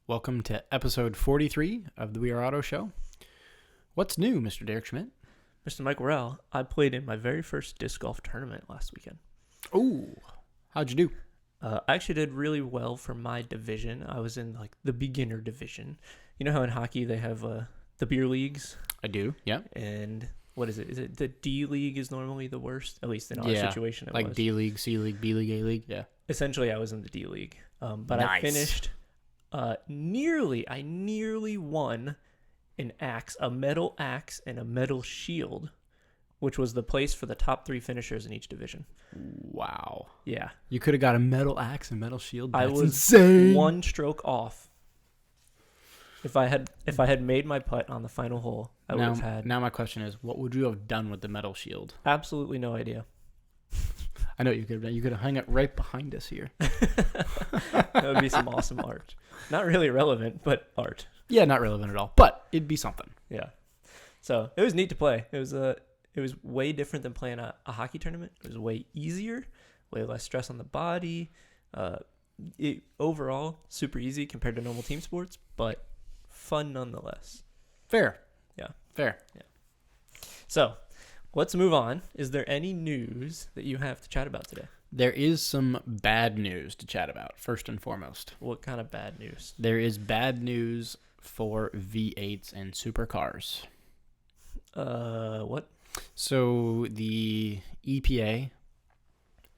Welcome to episode 43 of the We Are Auto Show. What's new, Mr. Derek Schmidt? Mr. Mike Worrell, I played in my very first disc golf tournament last weekend. Oh, how'd you do? I actually did really well for my division. I was in like the beginner division. You know how in hockey they have the beer leagues? I do, yeah. And what is it? Is it the D League is normally the worst? At least in our situation it like was. D League, C League, B League, A League, yeah. Essentially, I was in the D League. But Nice. I finished I nearly won a metal axe and a metal shield, which was the place for the top 3 finishers in each division. Wow. Yeah. You could have got a metal axe and metal shield. That's I was insane. 1 stroke off. If I had made my putt on the final hole, I would have had Now my question is, what would you have done with the metal shield? absolutely no idea. I know what you could have done. You could have hung it right behind us here. That would be some awesome art. Not really relevant, but art. Yeah, not relevant at all, but it'd be something. Yeah. So it was neat to play. It was way different than playing a hockey tournament. It was way easier, way less stress on the body. Overall, super easy compared to normal team sports, but fun nonetheless. Fair. Yeah. Fair. Yeah. So let's move on. Is there any news that you have to chat about today? There is some bad news to chat about, first and foremost. What kind of bad news? There is bad news for V8s and supercars. What? So the EPA,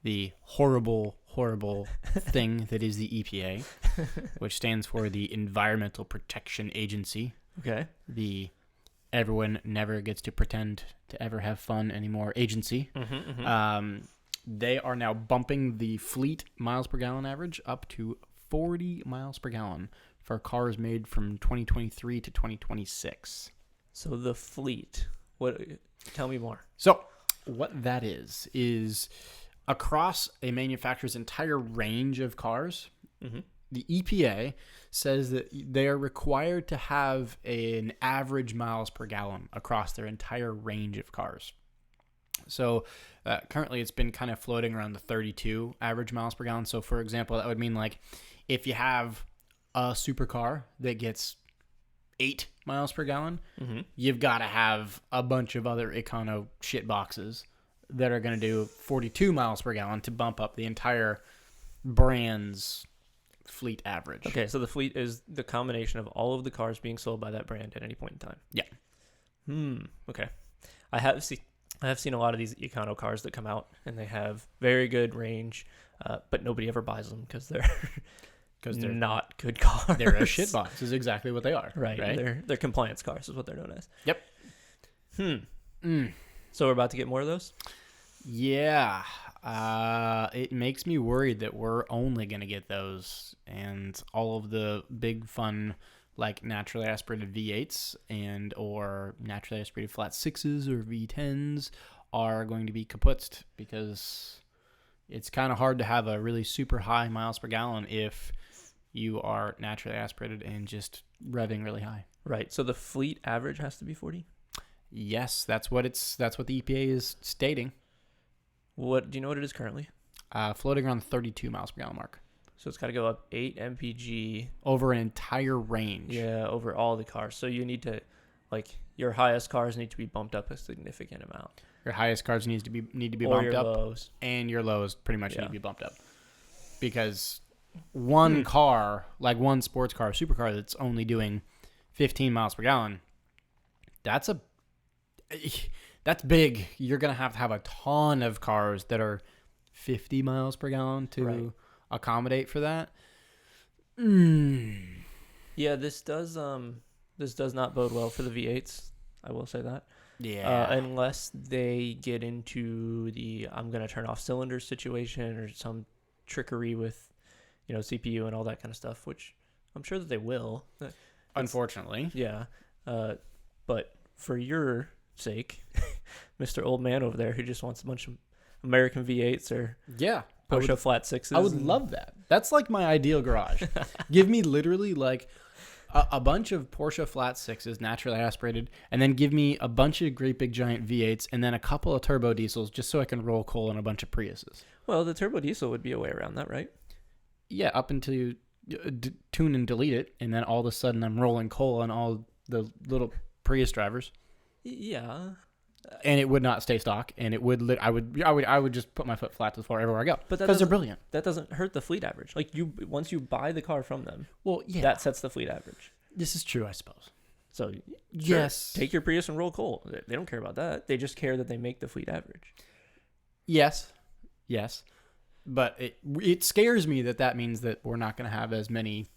the horrible thing that is the EPA, which stands for the Environmental Protection Agency, Okay. the everyone never gets to pretend to ever have fun anymore agency. They are now bumping the fleet miles per gallon average up to 40 miles per gallon for cars made from 2023 to 2026. So the fleet. What? Tell me more. So what that is across a manufacturer's entire range of cars, the EPA says that they are required to have an average miles per gallon across their entire range of cars. So currently it's been kind of floating around the 32 average miles per gallon. So for example, that would mean like if you have a supercar that gets 8 miles per gallon, you've got to have a bunch of other econo shit boxes that are going to do 42 miles per gallon to bump up the entire brand's fleet average. Okay, so the fleet is the combination of all of the cars being sold by that brand at any point in time. Yeah. Okay. I have seen a lot of these econo cars that come out, and they have very good range, but nobody ever buys them because they're not good cars. They're a shit box is exactly what they are. Right. They're compliance cars is what they're known as. Yep. So we're about to get more of those? Yeah. It makes me worried that we're only going to get those, and all of the big fun like naturally aspirated V8s and or naturally aspirated flat 6s or V10s are going to be kaputzed because it's kind of hard to have a really super high miles per gallon if you are naturally aspirated and just revving really high. Right. So the fleet average has to be 40? Yes, that's what the EPA is stating. What do you know what it is currently? Floating around the 32 miles per gallon mark. So it's got to go up 8 mpg over an entire range. Yeah, over all the cars. So you need to, like, your highest cars need to be bumped up a significant amount. Your highest cars need to be or bumped your up, lows. and your lows pretty much need to be bumped up, because one car, like one sports car, supercar that's only doing 15 miles per gallon, that's big. You're gonna have a ton of cars that are 50 miles per gallon to accommodate for that. Yeah, this does not bode well for the V8s. I will say that. Yeah. Unless they get into the I'm gonna turn off cylinders situation or some trickery with, CPU and all that kind of stuff, which I'm sure that they will. Unfortunately. Yeah. But for your sake, Mr. Old Man over there who just wants a bunch of American V8s or Porsche flat 6s. I would love that. That's like my ideal garage. Give me literally like a bunch of Porsche flat 6s, naturally aspirated, and then give me a bunch of great big giant V8s and then a couple of turbo diesels just so I can roll coal in a bunch of Priuses. Well, the turbo diesel would be a way around that, right? Yeah, up until tune and delete it, and then all of a sudden I'm rolling coal on all the little Prius drivers. Yeah. And it would not stay stock, and it would. I would just put my foot flat to the floor everywhere I go. But because they're brilliant. That doesn't hurt the fleet average. Like once you buy the car from them, well, yeah, that sets the fleet average. This is true, I suppose. So yes, take your Prius and roll coal. They don't care about that. They just care that they make the fleet average. Yes, but it scares me that means that we're not going to have as many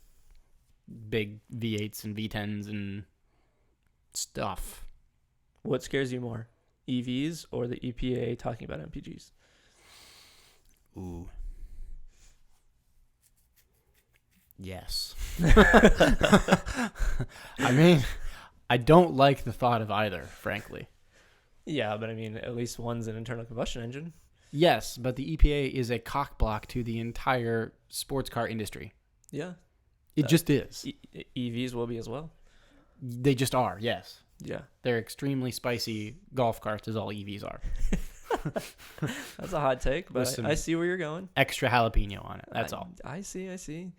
big V8s and V10s and stuff. What scares you more, EVs or the EPA talking about MPGs? Ooh. Yes. I mean, I don't like the thought of either, frankly. Yeah, but I mean, at least one's an internal combustion engine. Yes, but the EPA is a cockblock to the entire sports car industry. Yeah. It just is. EVs will be as well. They just are, yes. Yeah. They're extremely spicy golf carts, as all EVs are. That's a hot take, but I see where you're going. Extra jalapeno on it. That's all. I see.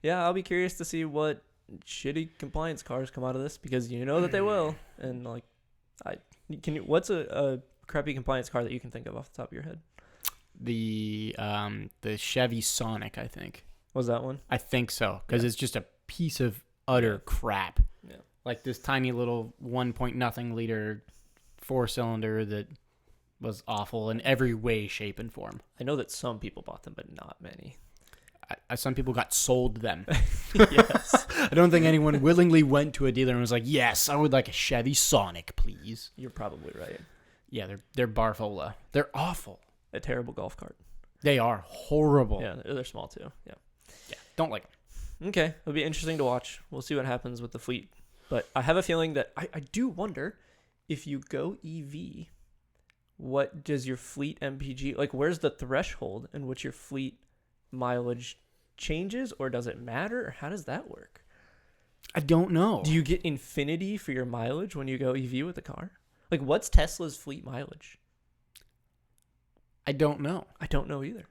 Yeah, I'll be curious to see what shitty compliance cars come out of this, because you know that they will. And like, what's a crappy compliance car that you can think of off the top of your head? The Chevy Sonic, I think. Was that one? I think so, because it's just a piece of utter crap. Yeah. Like this tiny little 1.0 liter 4-cylinder that was awful in every way, shape, and form. I know that some people bought them, but not many. Some people got sold them. Yes. I don't think anyone willingly went to a dealer and was like, yes, I would like a Chevy Sonic, please. You're probably right. Yeah, they're barfola. They're awful. A terrible golf cart. They are horrible. Yeah, they're small too. Yeah. Don't like them. Okay, it'll be interesting to watch. We'll see what happens with the fleet. But I have a feeling that I do wonder, if you go EV, what does your fleet MPG, like where's the threshold in which your fleet mileage changes, or does it matter, or how does that work? I don't know. Do you get infinity for your mileage when you go EV with the car? Like, what's Tesla's fleet mileage? I don't know. I don't know either.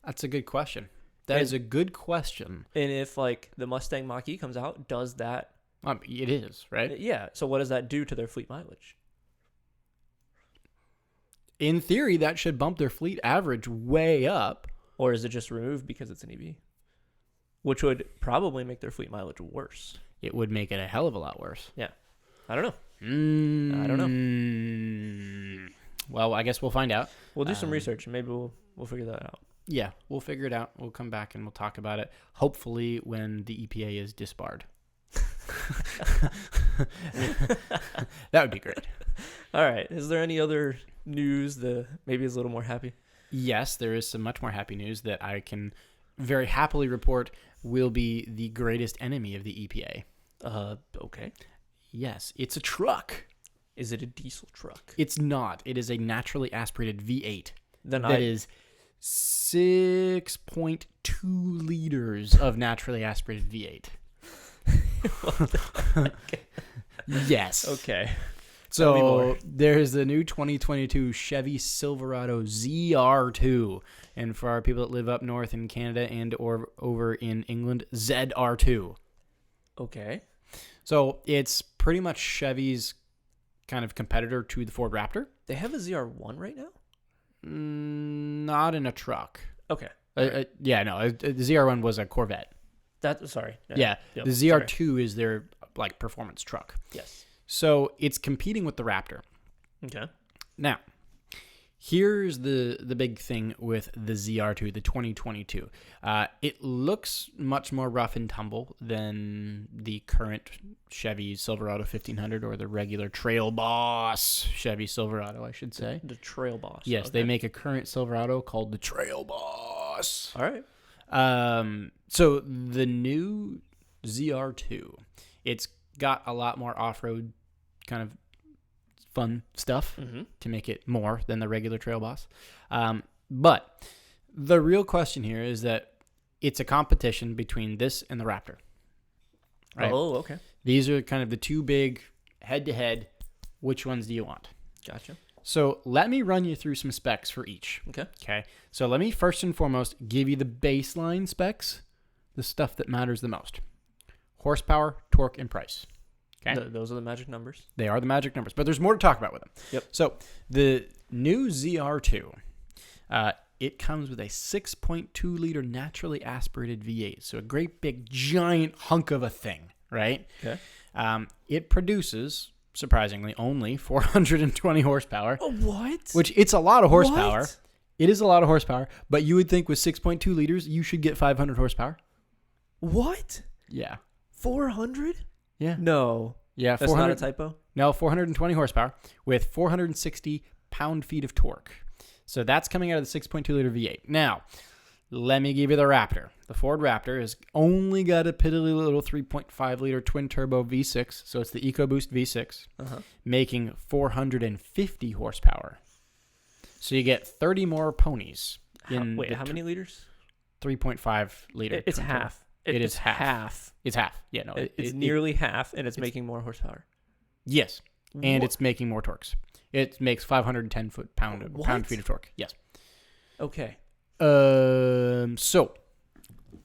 That's a good question. That is a good question. And if like the Mustang Mach-E comes out, does that? It is, right? Yeah. So what does that do to their fleet mileage? In theory, that should bump their fleet average way up. Or is it just removed because it's an EV? Which would probably make their fleet mileage worse. It would make it a hell of a lot worse. Yeah. I don't know. I don't know. Well, I guess we'll find out. We'll do some research and maybe we'll figure that out. Yeah, we'll figure it out. We'll come back and we'll talk about it. Hopefully when the EPA is disbarred. That would be great. All right. Is there any other news that maybe is a little more happy? Yes, there is some much more happy news that I can very happily report will be the greatest enemy of the EPA. Okay. Yes, it's a truck. Is it a diesel truck? It's not. It is a naturally aspirated V8. Then that is 6.2 liters of naturally aspirated V8. Yes. Okay. So there's the new 2022 Chevy Silverado ZR2. And for our people that live up north in Canada and or over in England, ZR2. Okay. So it's pretty much Chevy's kind of competitor to the Ford Raptor. They have a ZR1 right now? Not in a truck. Okay. Yeah, no. The ZR1 was a Corvette. Sorry. Yeah. Yep, the ZR2 is their like performance truck. Yes. So it's competing with the Raptor. Okay. Now, here's the big thing with the ZR2, the 2022. It looks much more rough and tumble than the current Chevy Silverado 1500 or the regular Trail Boss Chevy Silverado, I should say. The Trail Boss. Yes, okay. They make a current Silverado called the Trail Boss. All right. So the new ZR2, it's got a lot more off-road kind of fun stuff to make it more than the regular Trail Boss. But the real question here is that it's a competition between this and the Raptor. Right? Oh, okay. These are kind of the two big head-to-head. Which ones do you want? Gotcha. So let me run you through some specs for each. Okay. Okay. So let me first and foremost give you the baseline specs. the stuff that matters the most. Horsepower, torque, and price. Okay? Those are the magic numbers. They are the magic numbers, but there's more to talk about with them. Yep. So the new ZR2, it comes with a 6.2 liter naturally aspirated V8. So a great big giant hunk of a thing, right? Okay. It produces, surprisingly, only 420 horsepower. What? Which it's a lot of horsepower. What? It is a lot of horsepower, but you would think with 6.2 liters, you should get 500 horsepower. What? Yeah. 400? Yeah. No. Yeah. That's not a typo? No, 420 horsepower with 460 pound-feet of torque. So that's coming out of the 6.2 liter V8. Now, let me give you the Raptor. The Ford Raptor has only got a piddly little 3.5 liter twin-turbo V6, so it's the EcoBoost V6, making 450 horsepower. So you get 30 more ponies. How many liters? 3.5 liter. It's half. It is half. It's half. Yeah, no. It's nearly half, and it's making more horsepower. Yes, and it's making more torques. It makes 510 pound-feet of torque. Yes. Okay. So,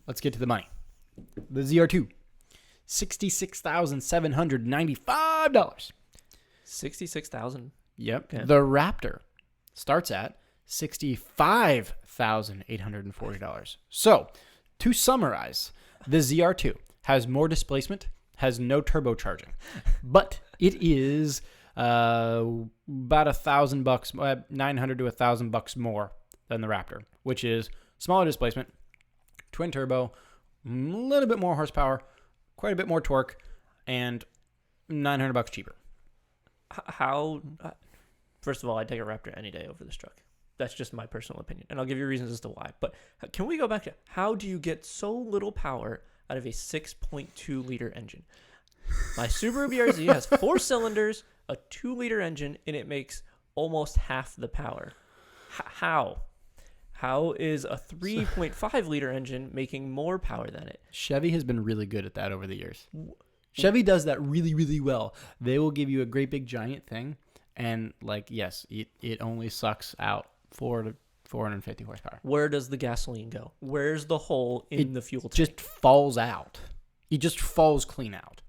let's get to the money. The ZR2, $66,795. $66,000. Yep. Okay. The Raptor starts at $65,840. So, to summarize, the ZR2 has more displacement, has no turbocharging, but it is about $1,000, $900 to $1,000 more than the Raptor, which is smaller displacement, twin turbo, a little bit more horsepower, quite a bit more torque, and $900 cheaper. How? First of all, I'd take a Raptor any day over this truck. That's just my personal opinion, and I'll give you reasons as to why. But can we go back to how do you get so little power out of a 6.2 liter engine? My Subaru BRZ has 4 cylinders, a 2 liter engine, and it makes almost half the power. How? How is a 3.5 liter engine making more power than it? Chevy has been really good at that over the years. Chevy does that really, really well. They will give you a great big giant thing, and yes, it only sucks out 450 horsepower. Where does the gasoline go? Where's the hole in the fuel tank? It just falls out. It just falls clean out.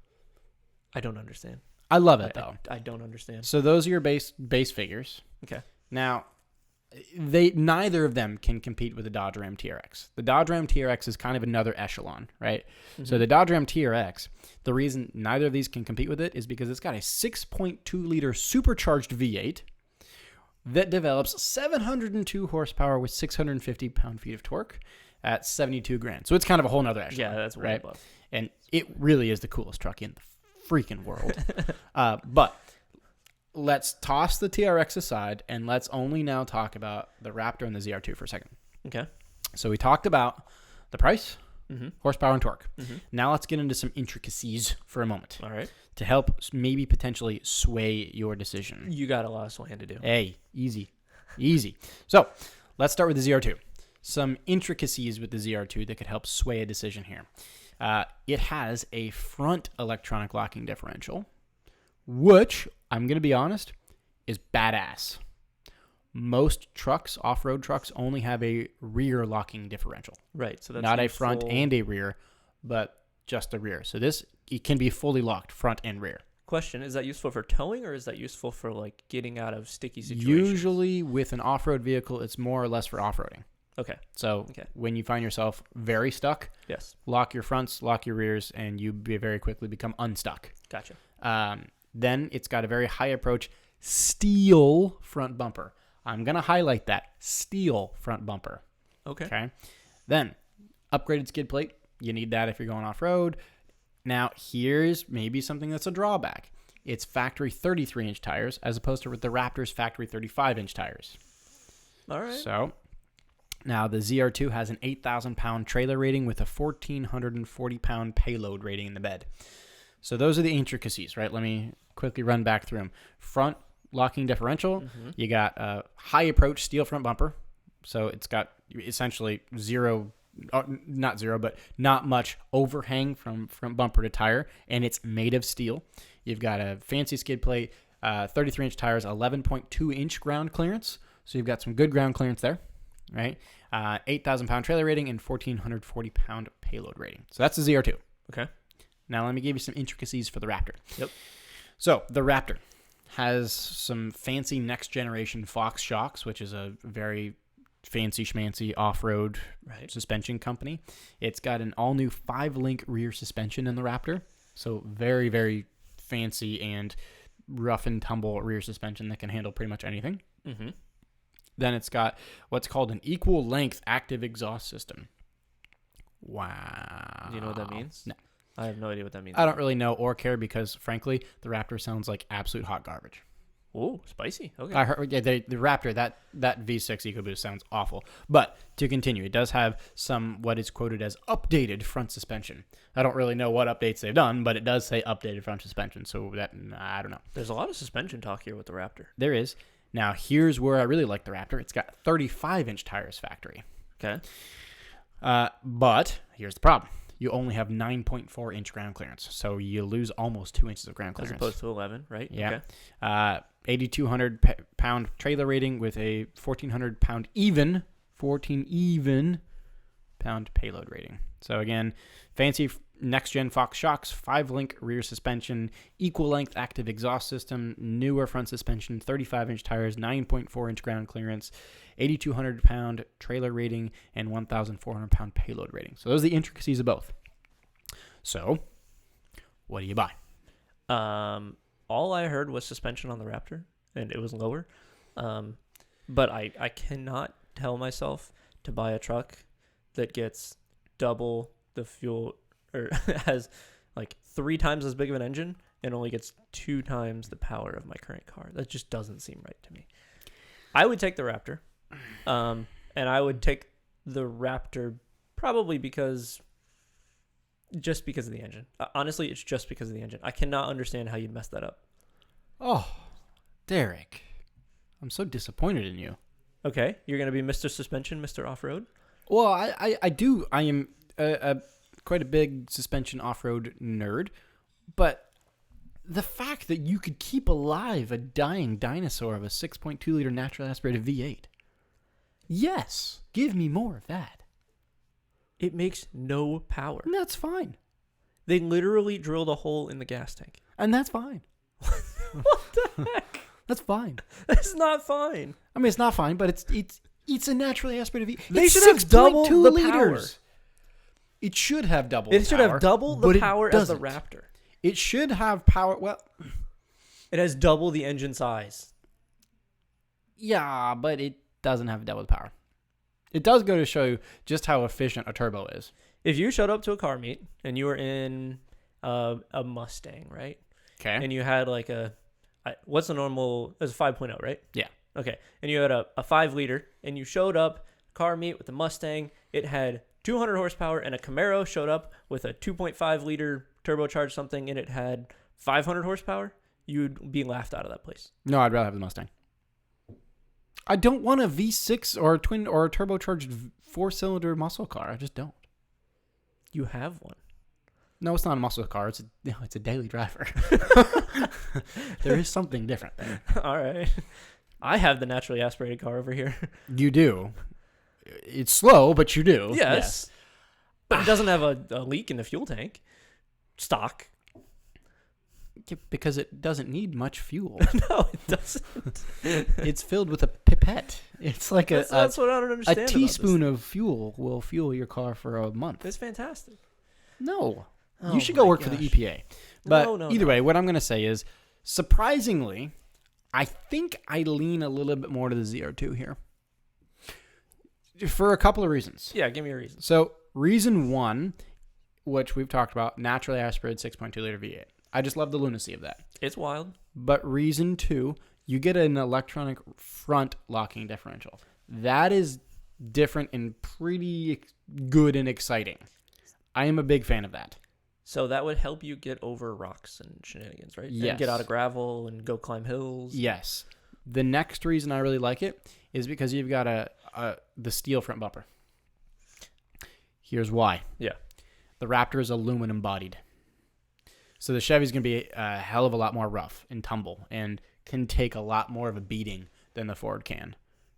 I don't understand. I love it, though. I don't understand. So those are your base figures. Okay. Now, neither of them can compete with the Dodge Ram TRX. The Dodge Ram TRX is kind of another echelon, right? Mm-hmm. So the Dodge Ram TRX, the reason neither of these can compete with it is because it's got a 6.2 liter supercharged V8 that develops 702 horsepower with 650 pound-feet of torque at $72,000. So it's kind of a whole nother echelon. Yeah, that's way above. And it really is the coolest truck in the freaking world. But let's toss the TRX aside, and let's only now talk about the Raptor and the ZR2 for a second. Okay. So we talked about the price, horsepower, and torque. Mm-hmm. Now let's get into some intricacies for a moment. All right. To help maybe potentially sway your decision. You got a lot of swaying to do. Hey, easy. So let's start with the ZR2. Some intricacies with the ZR2 that could help sway a decision here. It has a front electronic locking differential, which, I'm going to be honest, is badass. Most trucks, off-road trucks, only have a rear locking differential. Right. So that's not a front and a rear, but just the rear. So it can be fully locked, front and rear. Question, is that useful for towing, or is that useful for getting out of sticky situations? Usually with an off-road vehicle, it's more or less for off-roading. Okay. So when you find yourself very stuck, yes, lock your fronts, lock your rears, and you very quickly become unstuck. Gotcha. Then it's got a very high approach steel front bumper. I'm going to highlight that. Steel front bumper. Okay. Then upgraded skid plate. You need that if you're going off-road. Now, here's maybe something that's a drawback. It's factory 33-inch tires as opposed to the Raptor's factory 35-inch tires. All right. So now the ZR2 has an 8,000-pound trailer rating with a 1,440-pound payload rating in the bed. So those are the intricacies, right? Let me quickly run back through them. Front locking differential. Mm-hmm. You got a high approach steel front bumper. So it's got essentially not much overhang from front bumper to tire, and it's made of steel. You've got a fancy skid plate, 33-inch tires, 11.2-inch ground clearance. So you've got some good ground clearance there. right? 8,000 pound trailer rating and 1,440 pound payload rating. So that's the ZR2. Okay. Now let me give you some intricacies for the Raptor. Yep. So the Raptor has some fancy next generation Fox shocks, which is a very fancy schmancy off-road suspension company. It's got an all-new 5-link rear suspension in the Raptor. So very, very fancy and rough and tumble rear suspension that can handle pretty much anything. Mm-hmm. Then it's got what's called an equal length active exhaust system. Wow. Do you know what that means? No. I have no idea what that means. I don't really know or care because, frankly, the Raptor sounds like absolute hot garbage. Oh, spicy. Okay. I heard the Raptor, that V6 EcoBoost sounds awful. But to continue, it does have some what is quoted as updated front suspension. I don't really know what updates they've done, but it does say updated front suspension. So that I don't know. There's a lot of suspension talk here with the Raptor. There is. Now, here's where I really like the Raptor. It's got 35-inch tires factory. Okay. But here's the problem. You only have 9.4-inch ground clearance, so you lose almost 2 inches of ground clearance. As opposed to 11, right? Yeah. Okay. 8,200 pound trailer rating with a 1,400 pound pound payload rating. So again, fancy next-gen Fox shocks, 5-link rear suspension, equal-length active exhaust system, newer front suspension, 35-inch tires, 9.4-inch ground clearance, 8,200 pound trailer rating, and 1,400 pound payload rating. So those are the intricacies of both. So, what do you buy? All I heard was suspension on the Raptor, and it was lower. But I cannot tell myself to buy a truck that gets double the fuel or has like 3 times as big of an engine and only gets 2 times the power of my current car. That just doesn't seem right to me. I would take the Raptor, and I would take the Raptor probably just because of the engine. Honestly, it's just because of the engine. I cannot understand how you'd mess that up. Oh, Derek, I'm so disappointed in you. Okay, you're going to be Mr. Suspension, Mr. Off-Road? Well, I do. I am quite a big suspension off-road nerd, but the fact that you could keep alive a dying dinosaur of a 6.2-liter naturally aspirated V8. Yes, give me more of that. It makes no power. And that's fine. They literally drilled a hole in the gas tank. And that's fine. What the heck? That's fine. That's not fine. I mean, it's not fine, but it's a naturally aspirated V8. They should have double the power. It should have double the power. It should have double the power as the Raptor. It should have power. Well, it has double the engine size. Yeah, but it doesn't have double the power. It does go to show you just how efficient a turbo is. If you showed up to a car meet and you were in a Mustang, right? Okay. And you had like what's the normal? It's a 5.0, right? Yeah. Okay. And you had a 5-liter and you showed up car meet with the Mustang. It had 200 horsepower and a Camaro showed up with a 2.5-liter turbocharged something and it had 500 horsepower. You'd be laughed out of that place. No, I'd rather have the Mustang. I don't want a V6 or a twin or a turbocharged 4-cylinder muscle car. I just don't. You have one. No, it's not a muscle car. It's a daily driver. There is something different there. All right. I have the naturally aspirated car over here. You do. It's slow, but you do. Yes. But it doesn't have a leak in the fuel tank. Stock. Yeah, because it doesn't need much fuel. No, it doesn't. It's filled with a pipette. It's like that's what I don't understand. A teaspoon of fuel will fuel your car for a month. It's fantastic. No. You should go work for the EPA. But either way, what I'm going to say is, surprisingly, I think I lean a little bit more to the ZR2 here. For a couple of reasons. Yeah, give me a reason. So, reason one, which we've talked about, naturally aspirated 6.2-liter V8. I just love the lunacy of that. It's wild. But reason two, you get an electronic front locking differential. That is different and pretty good and exciting. I am a big fan of that. So that would help you get over rocks and shenanigans, right? Yes. And get out of gravel and go climb hills. Yes. The next reason I really like it is because you've got the steel front bumper. Here's why. Yeah. The Raptor is aluminum bodied. So the Chevy's going to be a hell of a lot more rough and tumble and can take a lot more of a beating than the Ford can,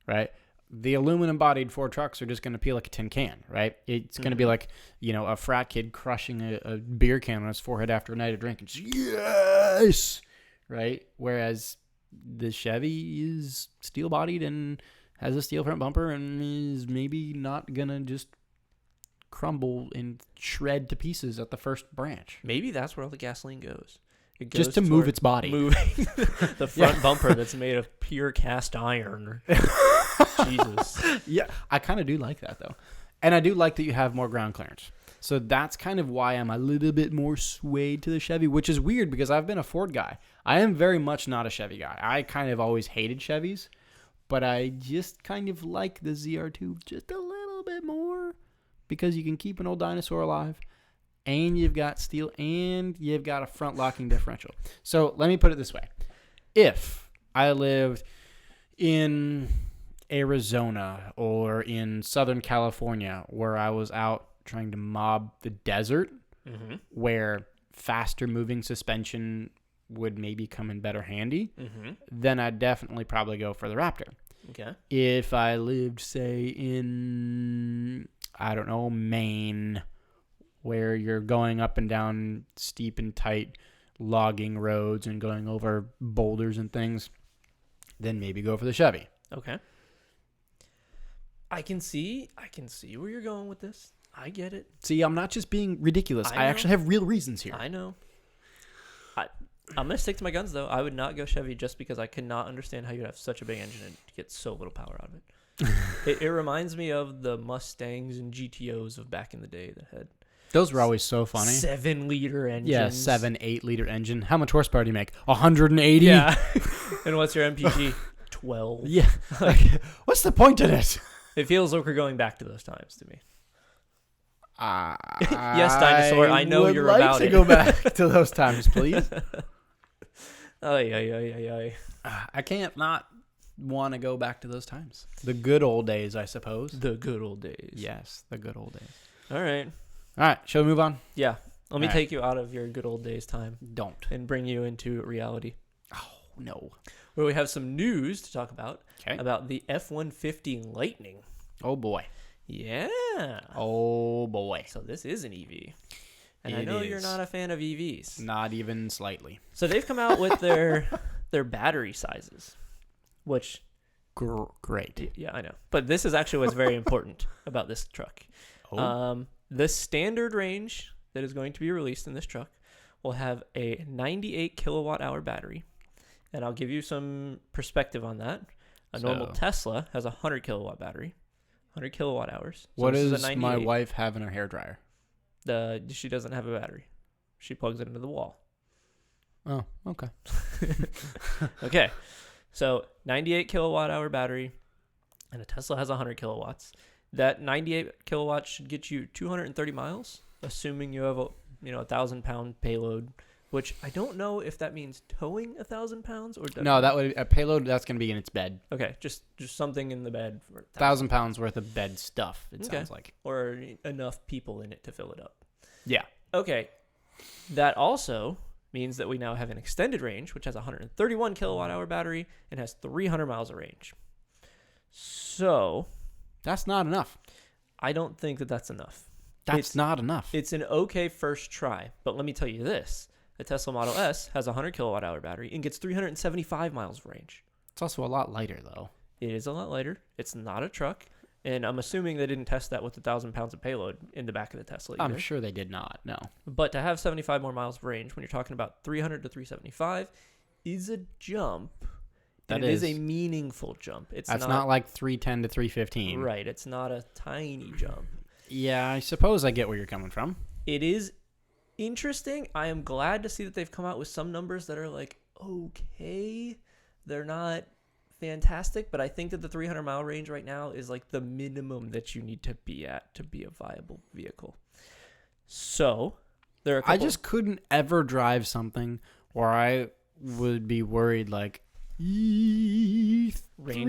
right? the aluminum bodied Ford trucks are just going to peel like a tin can, right? It's going to be like, a frat kid crushing a beer can on his forehead after a night of drinking. Yes! Right? Whereas the Chevy is steel bodied and has a steel front bumper and is maybe not going to just crumble and shred to pieces at the first branch. Maybe that's where all the gasoline goes. It goes just to move its body. Moving the front bumper that's made of pure cast iron. Jesus. Yeah, I kind of do like that, though. And I do like that you have more ground clearance. So that's kind of why I'm a little bit more swayed to the Chevy, which is weird because I've been a Ford guy. I am very much not a Chevy guy. I kind of always hated Chevys, but I just kind of like the ZR2 just a little bit more because you can keep an old dinosaur alive, and you've got steel, and you've got a front-locking differential. So let me put it this way. If I lived in Arizona or in Southern California where I was out trying to mob the desert, where faster moving suspension would maybe come in better handy, then I'd definitely probably go for the Raptor. Okay. If I lived, say, in, I don't know, Maine, where you're going up and down steep and tight logging roads and going over boulders and things, then maybe go for the Chevy. Okay. I can see where you're going with this. I get it. See, I'm not just being ridiculous. I actually have real reasons here. I know. I'm going to stick to my guns, though. I would not go Chevy just because I cannot understand how you'd have such a big engine and get so little power out of it. It reminds me of the Mustangs and GTOs of back in the day that had... Those were always so funny. 7-liter engines. Yeah, 8-liter engine. How much horsepower do you make? 180? Yeah. And what's your MPG? 12. Yeah. What's the point of it? It feels like we're going back to those times to me. Yes, dinosaur. I know you're about it. I would like to go back to those times, please. I can't not want to go back to those times. The good old days, I suppose. The good old days. Yes, the good old days. All right. All right, shall we move on? Yeah. Let me take you out of your good old days time. Don't. And bring you into reality. Oh, no. Where we have some news to talk about. Okay. About the F-150 Lightning. Oh, boy. Yeah. Oh, boy. So this is an EV. And I know you're not a fan of EVs. Not even slightly. So they've come out with their battery sizes, which... Great. Yeah, I know. But this is actually what's very important about this truck. Oh. The standard range that is going to be released in this truck will have a 98 kilowatt hour battery. And I'll give you some perspective on that. A normal Tesla has a 100 kilowatt battery, 100 kilowatt hours. So what does my wife have in her hairdryer? She doesn't have a battery. She plugs it into the wall. Oh, okay. Okay. So 98 kilowatt hour battery, and a Tesla has 100 kilowatts. That 98 kilowatts should get you 230 miles, assuming you have a 1,000-pound payload, which I don't know if that means towing 1,000 pounds or... No, that would a payload that's going to be in its bed. Okay, just something in the bed. For 1,000 pounds worth of bed stuff, it sounds like. Or enough people in it to fill it up. Yeah. Okay. That also means that we now have an extended range, which has a 131 kilowatt hour battery and has 300 miles of range. So... That's not enough. I don't think that that's enough. It's not enough. It's an okay first try, but let me tell you this. The Tesla Model S has a 100 kilowatt hour battery and gets 375 miles of range. It's also a lot lighter, though. It is a lot lighter. It's not a truck, and I'm assuming they didn't test that with 1,000 pounds of payload in the back of the Tesla either. I'm sure they did not, no. But to have 75 more miles of range when you're talking about 300 to 375 is a jump. It is a meaningful jump. That's not like 310 to 315. Right. It's not a tiny jump. Yeah, I suppose I get where you're coming from. It is interesting. I am glad to see that they've come out with some numbers that are like, okay, they're not fantastic, but I think that the 300-mile range right now is like the minimum that you need to be at to be a viable vehicle. So, there are I just couldn't ever drive something where I would be worried like, range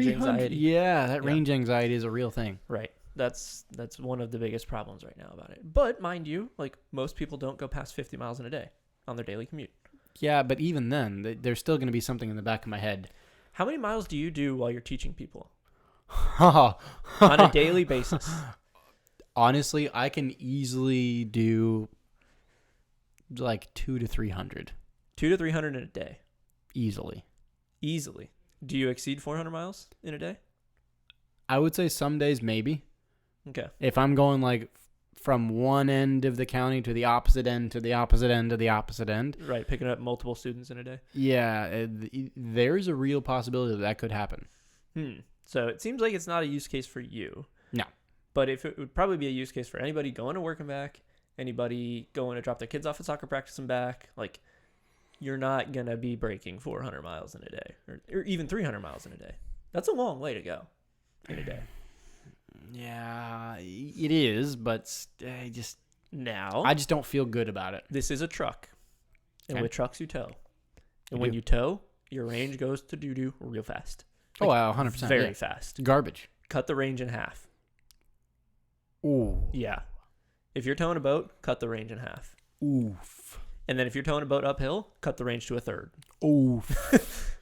anxiety. Yeah, that range anxiety is a real thing. Right. That's one of the biggest problems right now about it. But mind you, like most people don't go past 50 miles in a day on their daily commute. Yeah, but even then, there's still going to be something in the back of my head. How many miles do you do while you're teaching people? on a daily basis. Honestly, I can easily do like 200 to 300. 200 to 300 in a day. Easily. Do you exceed 400 miles in a day? I would say some days maybe. Okay. If I'm going like from one end of the county to the opposite end to the opposite end to the opposite end. Right, picking up multiple students in a day. Yeah, there's a real possibility that could happen. So it seems like it's not a use case for you. No. But if it would probably be a use case for anybody going to work and back, anybody going to drop their kids off at soccer practice and back, like you're not going to be breaking 400 miles in a day or even 300 miles in a day. That's a long way to go in a day. Yeah, it is, but I just don't feel good about it. This is a truck. And Okay. with trucks, you tow. And You when do. you tow, your range goes to doo-doo real fast. Oh, wow, 100%. Very yeah. fast. Garbage. Cut the range in half. Ooh. Yeah. If you're towing a boat, cut the range in half. Oof. And then if you're towing a boat uphill, cut the range to a third. Oof.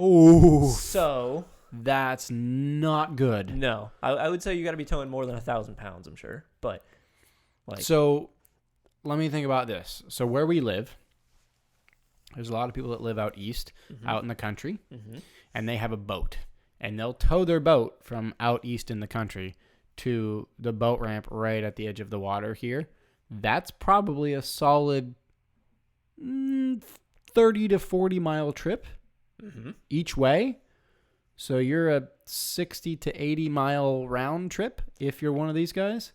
Oof. So That's not good. no, I would say you got to be towing more than 1,000 pounds, I'm sure. But like, So let me think about this. So where we live, there's a lot of people that live out east, out in the country, and they have a boat. And they'll tow their boat from out east in the country to the boat ramp right at the edge of the water here. That's probably a solid 30 to 40 mile trip each way. So you're a 60 to 80 mile round trip if you're one of these guys.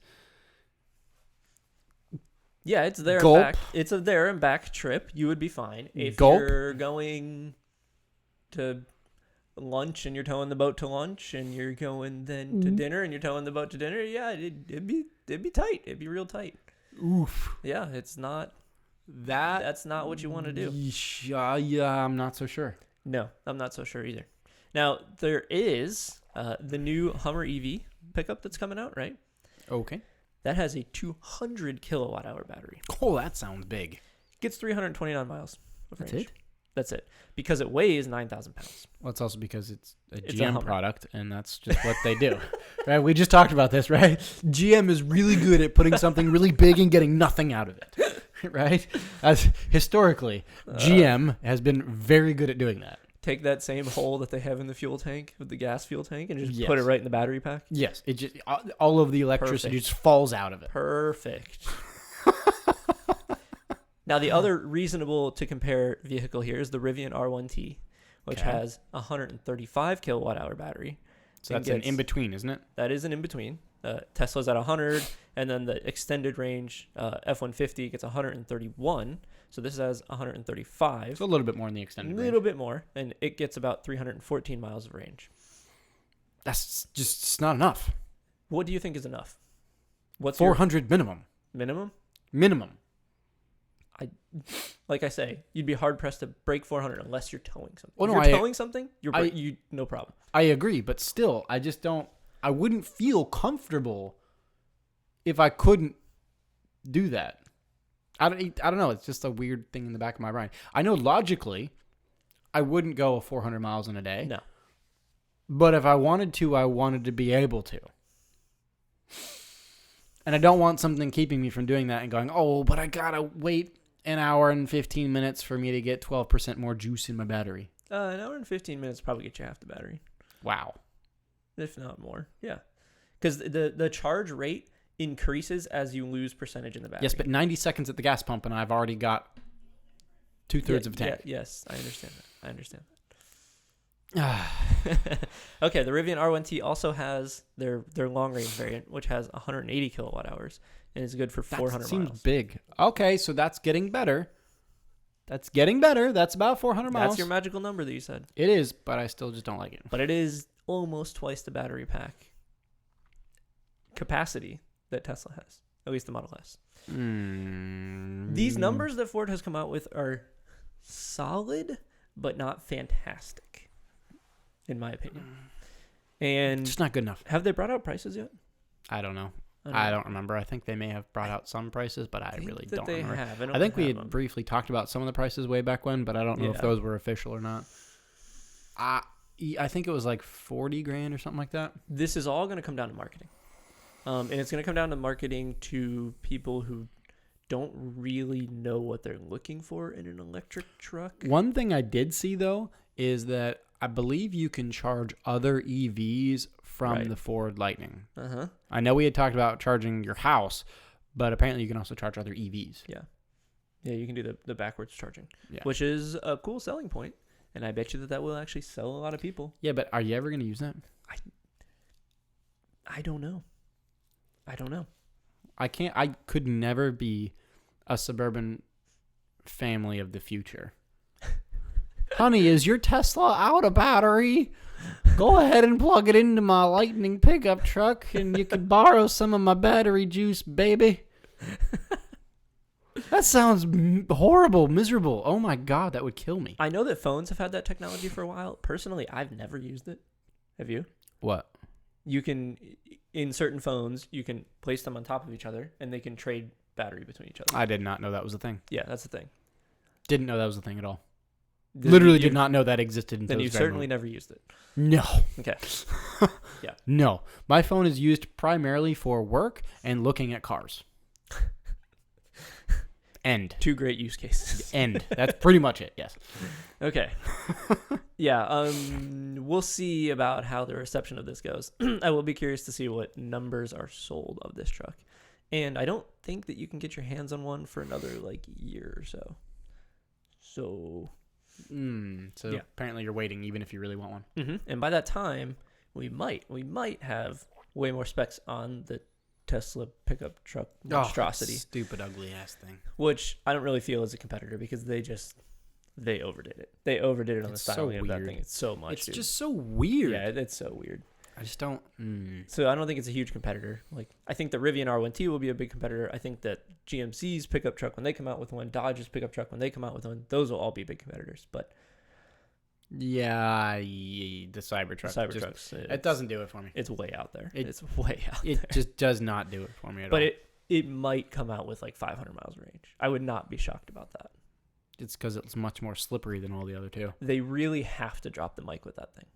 yeah, it's there Gulp. and back. It's a there and back trip. You would be fine. If Gulp. you're going to lunch and you're towing the boat to lunch and you're going then to dinner and you're towing the boat to dinner, yeah, it'd be tight. It'd be real tight. Oof. Yeah, it's not. That That's not what you want to do. Yeah, I'm not so sure. No, I'm not so sure either. Now, there is the new Hummer EV pickup that's coming out, right? Okay. That has a 200 kilowatt hour battery. Oh, that sounds big. Gets 329 miles of That's range. it? That's it. Because it weighs 9,000 pounds. Well, it's also because it's a It's a GM Hummer. product, and that's just what they do. Right? We just talked about this, right? GM is really good at putting something really big and getting nothing out of it. Right? As historically, GM has been very good at doing that. Take that same hole that they have in the fuel tank, with the gas fuel tank, and just Yes. put it right in the battery pack. Yes, it just all of the electricity Perfect. just falls out of it. Perfect. Now, the other reasonable to compare vehicle here is the Rivian R1T, which Okay. has a 135 kilowatt hour battery. So and that's an gets- in-between, isn't it? That is an in-between. Tesla's at 100, and then the extended range F150 gets 131. So this has 135. It's a little bit more in the A extended little range. bit more, and it gets about 314 miles of range. That's just it's not enough. What do you think is enough? What's your 400 minimum. minimum? Minimum. Like I say, you'd be hard pressed to break 400 unless you're towing something. Well, if no, you're towing something, I- you no problem. I agree, but still, I just don't. I wouldn't feel comfortable if I couldn't do that. I don't know. It's just a weird thing in the back of my mind. I know logically, I wouldn't go 400 miles in a day. No. But if I wanted to be able to. And I don't want something keeping me from doing that and going, oh, but I gotta wait an hour and 15 minutes for me to get 12% more juice in my battery. An hour and 15 minutes probably get you half the battery, Wow. if not more. Yeah, because the charge rate increases as you lose percentage in the battery. Yes, but 90 seconds at the gas pump and I've already got 2/3 of a tank. Yes, I understand that. Okay, the Rivian R1T also has their long range variant, which has 180 kilowatt hours and is good for 400 That seems miles. big. Okay, so that's getting better. That's getting better. That's about 400 miles. That's your magical number that you said. It is, but I still just don't like it. But it is almost twice the battery pack capacity that Tesla has, at least the Model S. These numbers that Ford has come out with are solid, but not fantastic, in my opinion. And It's not good enough. have they brought out prices yet? I don't know. I I don't remember. I think they may have brought out some prices, but I really that don't they remember. have. I think we have had them. briefly talked about some of the prices way back when, but I don't know if Yeah. those were official or not. I think it was like 40 grand or something like that. This is all going to come down to marketing. And it's going to come down to marketing to people who don't really know what they're looking for in an electric truck. One thing I did see, though, is that I believe you can charge other EVs from the Ford Lightning. Uh-huh. I know we had talked about charging your house, but apparently you can also charge other EVs. Yeah. Yeah, you can do the backwards charging, yeah. which is a cool selling point. And I bet you that will actually sell a lot of people. Yeah, but are you ever going to use that? I don't know. I could never be a suburban family of the future. Honey, is your Tesla out of battery? Go ahead and plug it into my Lightning pickup truck, and you can borrow some of my battery juice, baby. That sounds horrible, miserable. Oh my God, that would kill me. I know that phones have had that technology for a while. Personally, I've never used it. Have you? What? You can, in certain phones, you can place them on top of each other, and they can trade battery between each other. I did not know that was a thing. Yeah, that's the thing. Didn't know that was a thing at all. Literally did not know that existed until then you've certainly never used it. No. Okay. Yeah. No. My phone is used primarily for work and looking at cars. End. 2 great use cases. End. That's pretty much it, yes. Okay. Yeah, we'll see about how the reception of this goes. I will be curious to see what numbers are sold of this truck. And I don't think that you can get your hands on one for another, year or so. So yeah. Apparently you're waiting even if you really want one. Mm-hmm. And by that time, we might have way more specs on the Tesla pickup truck monstrosity. Stupid, ugly ass thing. Which I don't really feel as a competitor because they overdid it. They overdid it on the styling of that thing. It's so much. It's just so weird. Yeah, it's so weird. I just don't. So I don't think it's a huge competitor. I think the Rivian R1T will be a big competitor. I think that GMC's pickup truck when they come out with one, Dodge's pickup truck when they come out with one, those will all be big competitors. But yeah, the Cybertrucks. It doesn't do it for me. It's way out there. It's way out there. It just does not do it for me at all. But it might come out with 500 miles range. I would not be shocked about that. It's because it's much more slippery than all the other two. They really have to drop the mic with that thing.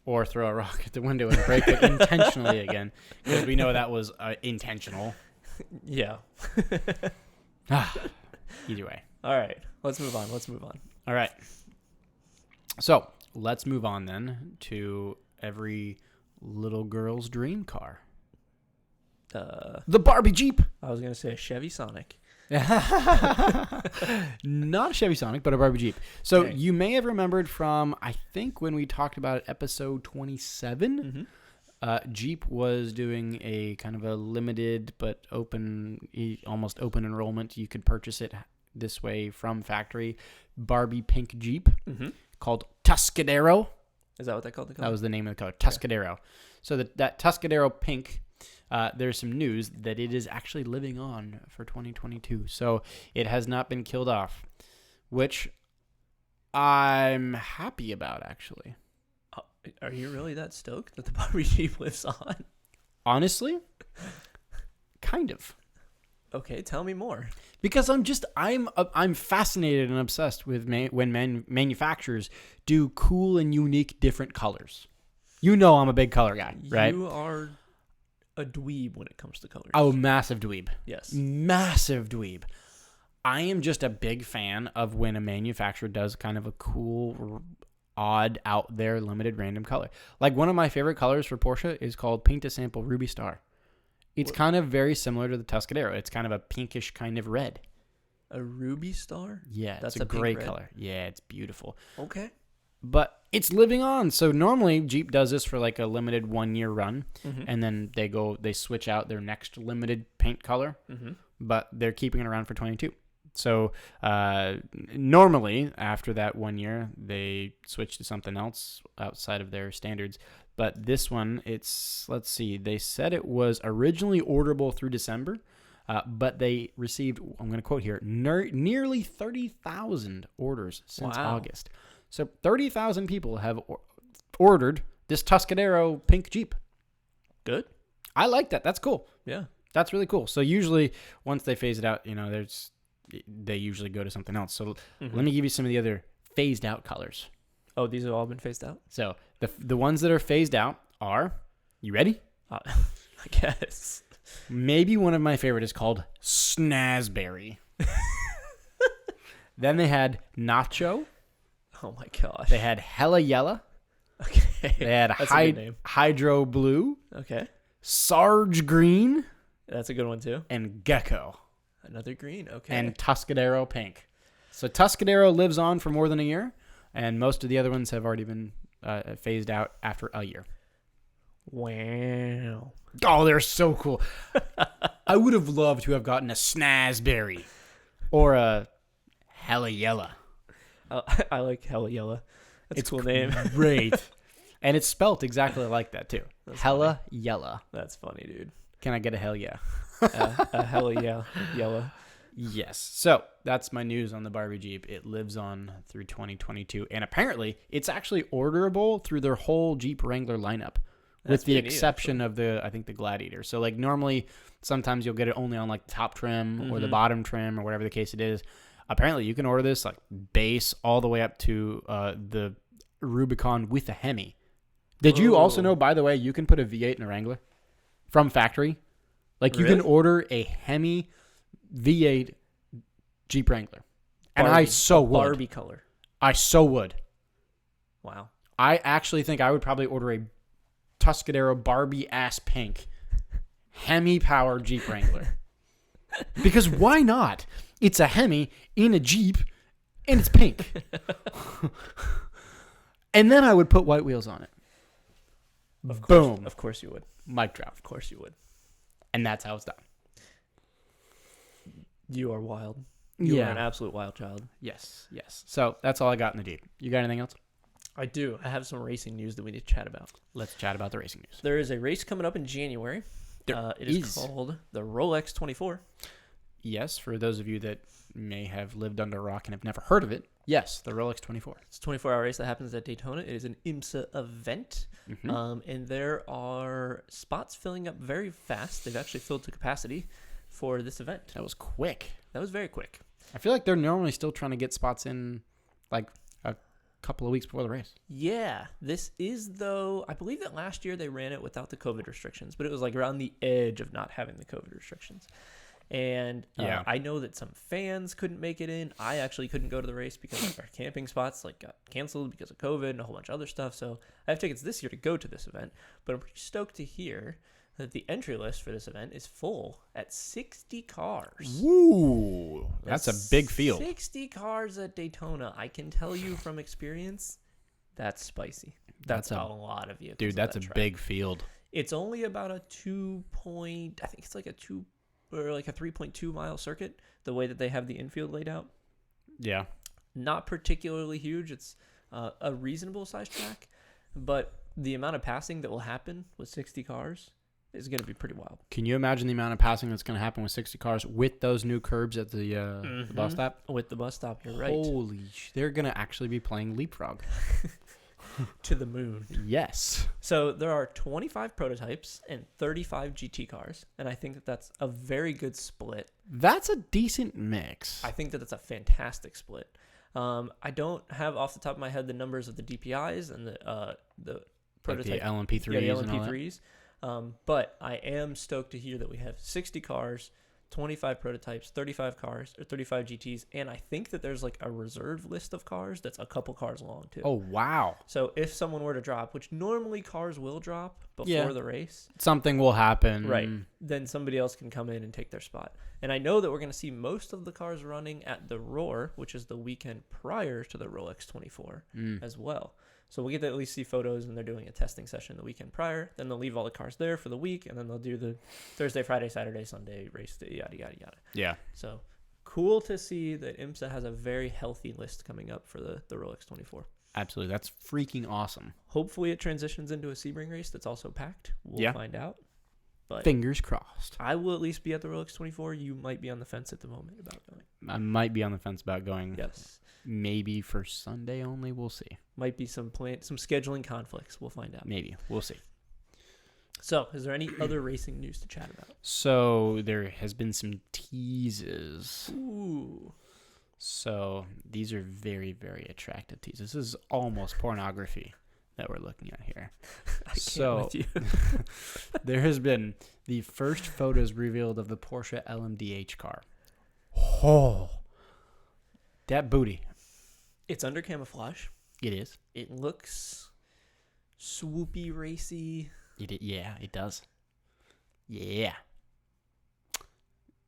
Or throw a rock at the window and break it intentionally again. Because we know that was intentional. Yeah. Either way. All right. Let's move on. All right. So let's move on then to every little girl's dream car. The Barbie Jeep. I was going to say a Chevy Sonic. Not a Chevy Sonic, but a Barbie Jeep. So okay. You may have remembered from, I think, when we talked about episode 27, Jeep was doing a kind of a limited but almost open enrollment. You could purchase it this way from factory. Barbie pink Jeep called Tuscadero. Is that what they called the color? That was the name of the color, Tuscadero. Yeah. So that Tuscadero pink... there's some news that it is actually living on for 2022. So it has not been killed off, which I'm happy about, actually. Are you really that stoked that the Barbie Jeep lives on? Honestly, kind of. Okay, tell me more. Because I'm fascinated and obsessed with when manufacturers do cool and unique different colors. You know I'm a big color guy, right? You are a dweeb when it comes to colors. Oh, massive dweeb. Yes. Massive dweeb. I am just a big fan of when a manufacturer does kind of a cool, odd, out there, limited, random color. One of my favorite colors for Porsche is called Paint a Sample Ruby Star. It's kind of very similar to the Tuscadero. It's kind of a pinkish kind of red. A Ruby Star? Yeah, it's a great color. Yeah, it's beautiful. Okay. But it's living on. So normally Jeep does this for a limited 1-year run, and then they switch out their next limited paint color, but they're keeping it around for 22. So normally after that 1 year, they switch to something else outside of their standards. But this one, let's see, they said it was originally orderable through December, but they received, I'm going to quote here, nearly 30,000 orders since August. So 30,000 people have ordered this Tuscadero pink Jeep. Good. I like that. That's cool. Yeah. That's really cool. So usually once they phase it out, they usually go to something else. So let me give you some of the other phased out colors. Oh, these have all been phased out? So the ones that are phased out are, you ready? I guess. Maybe one of my favorite is called Snazberry. Then they had Nacho. Oh my gosh. They had Hella Yella. Okay. They had That's a good name. Hydro Blue. Okay. Sarge Green. That's a good one too. And Gecko. Another green. Okay. And Tuscadero Pink. So Tuscadero lives on for more than a year, and most of the other ones have already been phased out after a year. Wow. Oh, they're so cool. I would have loved to have gotten a Snazberry or a Hella Yella. I like Hella Yella. That's a cool name. Great. And it's spelt exactly like that, too. That's Hella Yella. That's funny, dude. Can I get a hell yeah? A Hella Yella. Yes. So that's my news on the Barbie Jeep. It lives on through 2022. And apparently, it's actually orderable through their whole Jeep Wrangler lineup. With the exception of I think the Gladiator. So like normally, sometimes you'll get it only on like the top trim or the bottom trim or whatever the case it is. Apparently, you can order this like base all the way up to the Rubicon with a Hemi. Did you also know, by the way, you can put a V8 in a Wrangler from factory? Like you can order a Hemi V8 Jeep Wrangler. And Barbie, I so would. Barbie color. I so would. Wow. I actually think I would probably order a Tuscadero Barbie ass pink Hemi powered Jeep Wrangler. Because why not? It's a Hemi in a Jeep and it's pink. And then I would put white wheels on it. Boom. Of course you would. Mic drop. Of course you would. And that's how it's done. You are wild. You are an absolute wild child. Yes. So that's all I got in the Jeep. You got anything else? I do. I have some racing news that we need to chat about. Let's chat about the racing news. There is a race coming up in January. It is called the Rolex 24. Yes, for those of you that may have lived under a rock and have never heard of it, yes, the Rolex 24. It's a 24-hour race that happens at Daytona. It is an IMSA event, and there are spots filling up very fast. They've actually filled to capacity for this event. That was quick. That was very quick. I feel like they're normally still trying to get spots in like a couple of weeks before the race. Yeah, this is, though, I believe that last year they ran it without the COVID restrictions, but it was like around the edge of not having the COVID restrictions. And I know that some fans couldn't make it in. I actually couldn't go to the race because our camping spots like got canceled because of COVID and a whole bunch of other stuff. So I have tickets this year to go to this event. But I'm pretty stoked to hear that the entry list for this event is full at 60 cars. Woo! That's a big field. 60 cars at Daytona. I can tell you from experience, that's spicy. That's a lot of vehicles. Dude, that's a big field. It's only about a I think it's like a 3.2 mile circuit, the way that they have the infield laid out. Yeah. Not particularly huge. It's a reasonable sized track, but the amount of passing that will happen with 60 cars is going to be pretty wild. Can you imagine the amount of passing that's going to happen with 60 cars with those new curbs at the bus stop? With the bus stop, you're right. Holy they're going to actually be playing leapfrog. To the moon. Yes. So there are 25 prototypes and 35 GT cars, and I think that that's a very good split. That's a decent mix. I think that that's a fantastic split. I don't have off the top of my head the numbers of the DPIs and the prototype, like the LMP3s. Yeah, the LMP3s. But I am stoked to hear that we have 60 cars, 25 prototypes, 35 cars, or 35 GTs, and I think that there's like a reserve list of cars that's a couple cars long too. Oh, wow. So if someone were to drop, which normally cars will drop before the race. Something will happen. Right. Then somebody else can come in and take their spot. And I know that we're going to see most of the cars running at the Roar, which is the weekend prior to the Rolex 24 as well. So we'll get to at least see photos, and they're doing a testing session the weekend prior. Then they'll leave all the cars there for the week, and then they'll do the Thursday, Friday, Saturday, Sunday race, yada, yada, yada. Yeah. So cool to see that IMSA has a very healthy list coming up for the Rolex 24. Absolutely. That's freaking awesome. Hopefully it transitions into a Sebring race that's also packed. We'll find out. But fingers crossed. I will at least be at the Rolex 24. You might be on the fence at the moment about going. I might be on the fence about going. Yes. Maybe for Sunday only. We'll see. Might be some scheduling conflicts. We'll find out. Maybe. We'll see. So, is there any other racing news to chat about? So, there has been some teases. Ooh. So these are very, very attractive tees. This is almost pornography that we're looking at here. I can't with you. There has been the first photos revealed of the Porsche LMDh car. Oh, that booty. It's under camouflage. It is. It looks swoopy, racy. Yeah, it does. Yeah.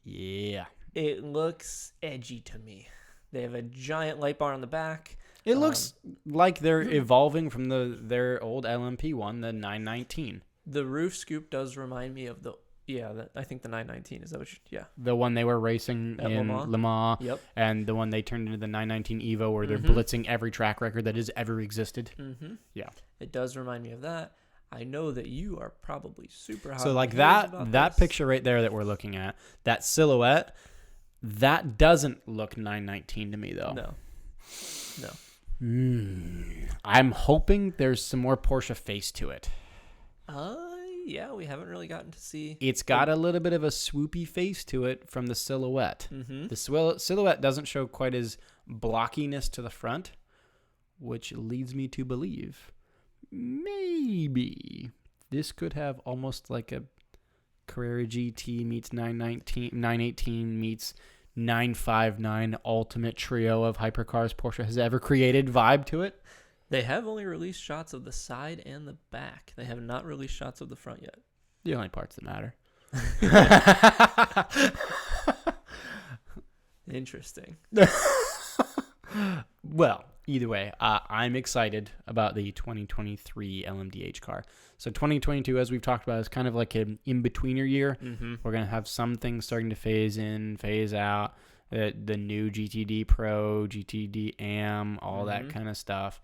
Yeah. It looks edgy to me. They have a giant light bar on the back. It looks like they're evolving from their old LMP one, the 919. The roof scoop does remind me of I think the 919. Is that what The one they were racing at in Le Mans. Yep. And the one they turned into the 919 Evo where they're blitzing every track record that has ever existed. Mm-hmm. Yeah. It does remind me of that. I know that you are probably super hot. So like that picture right there that we're looking at, that silhouette, that doesn't look 919 to me though. No. I'm hoping there's some more Porsche face to it. Yeah, we haven't really gotten to see. It's got a little bit of a swoopy face to it from the silhouette. Mm-hmm. The silhouette doesn't show quite as blockiness to the front, which leads me to believe maybe this could have almost like a Carrera GT meets 918 meets 959 ultimate trio of hypercars Porsche has ever created vibe to it. They have only released shots of the side and the back. They have not released shots of the front yet. The only parts that matter. Interesting. Well, either way, I'm excited about the 2023 LMDh car. So 2022, as we've talked about, is kind of like an in-betweener year. Mm-hmm. We're going to have some things starting to phase in, phase out. The new GTD Pro, GTD AM, all that kind of stuff.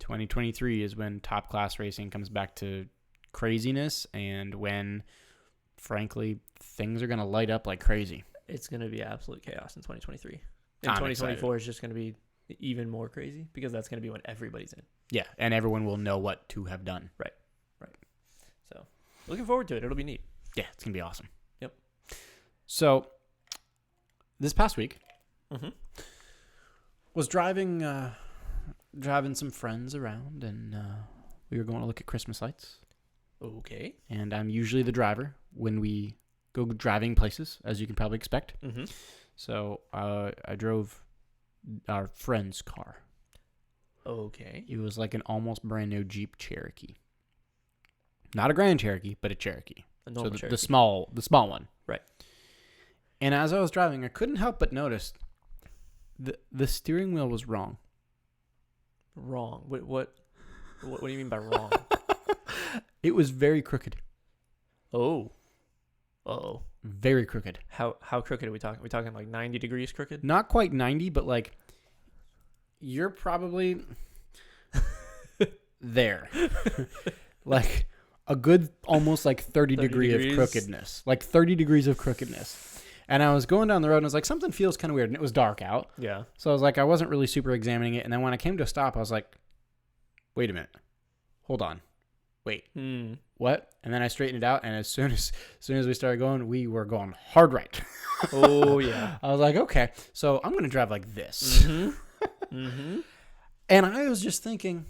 2023 is when top class racing comes back to craziness and when, frankly, things are going to light up like crazy. It's going to be absolute chaos in 2023. And 2024 is just going to be even more crazy because that's going to be when everybody's in. Yeah, and everyone will know what to have done. Right. So, looking forward to it. It'll be neat. Yeah, it's going to be awesome. Yep. So, this past week, Mm-hmm. was driving some friends around, and we were going to look at Christmas lights. Okay. And I'm usually the driver when we go driving places, as you can probably expect. Mm-hmm. So I drove our friend's car. Okay. It was like an almost brand new Jeep Cherokee. Not a Grand Cherokee, but a Cherokee. A normal so Cherokee. the small one. Right. And as I was driving, I couldn't help but notice the steering wheel was wrong. Wrong. What do you mean by wrong? It was very crooked. Oh. Uh-oh. Very crooked. How crooked are we talking? Are we talking like 90 degrees crooked? Not quite 90, but like you're probably there. Like a good almost like 30 degrees of crookedness. Like 30 degrees of crookedness. And I was going down the road and I was like, something feels kind of weird. And it was dark out. Yeah. So I was like, I wasn't really super examining it. And then when I came to a stop, I was like, wait a minute. Hold on. Wait. What? And then I straightened it out. And as soon as we started going, we were going hard right. Oh, yeah. I was like, okay, so I'm going to drive like this. Mm-hmm. Mm-hmm. And I was just thinking,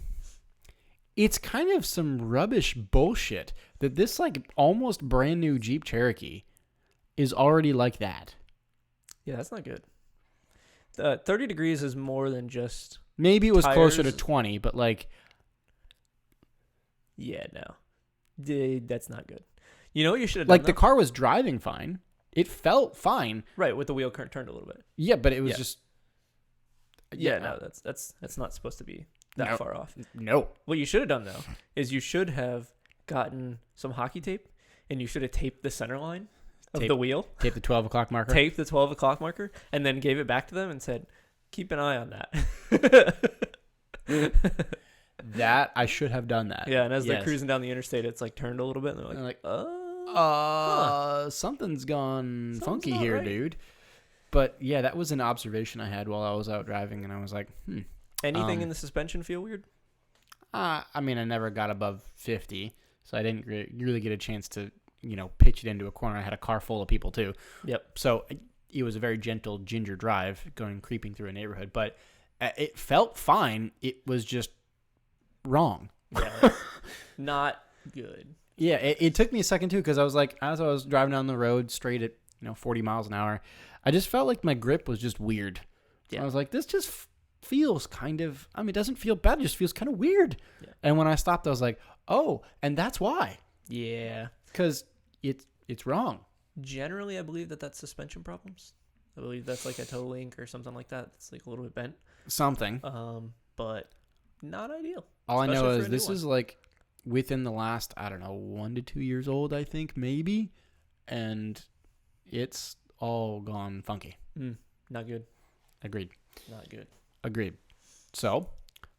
it's kind of some rubbish bullshit that this like almost brand new Jeep Cherokee is already like that. Yeah, that's not good. 30 degrees is more than just maybe it was tires. Closer to 20, but like yeah, no. That's not good. You know what you should have done? Like the car was driving fine. It felt fine. Right, with the wheel turned a little bit. Yeah, but it was just no, that's not supposed to be that far off. No. What you should have done though is you should have gotten some hockey tape and you should have taped the center line of the wheel. Tape the 12 o'clock marker. Tape the 12 o'clock marker and then gave it back to them and said, keep an eye on that. That I should have done that. Yeah, and as they're cruising down the interstate, it's like turned a little bit and they're like, something's gone funky not here, right. dude. But yeah, that was an observation I had while I was out driving, and I was like, Anything in the suspension feel weird? I mean, I never got above 50, so I didn't really get a chance to, pitch it into a corner. I had a car full of people too. Yep. So it was a very gentle ginger drive creeping through a neighborhood, but it felt fine. It was just wrong. Yeah, not good. Yeah, it took me a second too, because I was like, as I was driving down the road straight at 40 miles an hour, I just felt like my grip was just weird. So I was like, this just feels kind of, I mean, it doesn't feel bad, it just feels kind of weird. Yeah. And when I stopped, I was like, oh, and that's why. Yeah. Because it's wrong. Generally, I believe that's suspension problems. I believe that's like a toe link or something like that. It's like a little bit bent. Something. But not ideal. All I know is this is like within the last, I don't know, 1 to 2 years old, I think, maybe. And it's all gone funky. Not good. Agreed. Not good. Agreed. So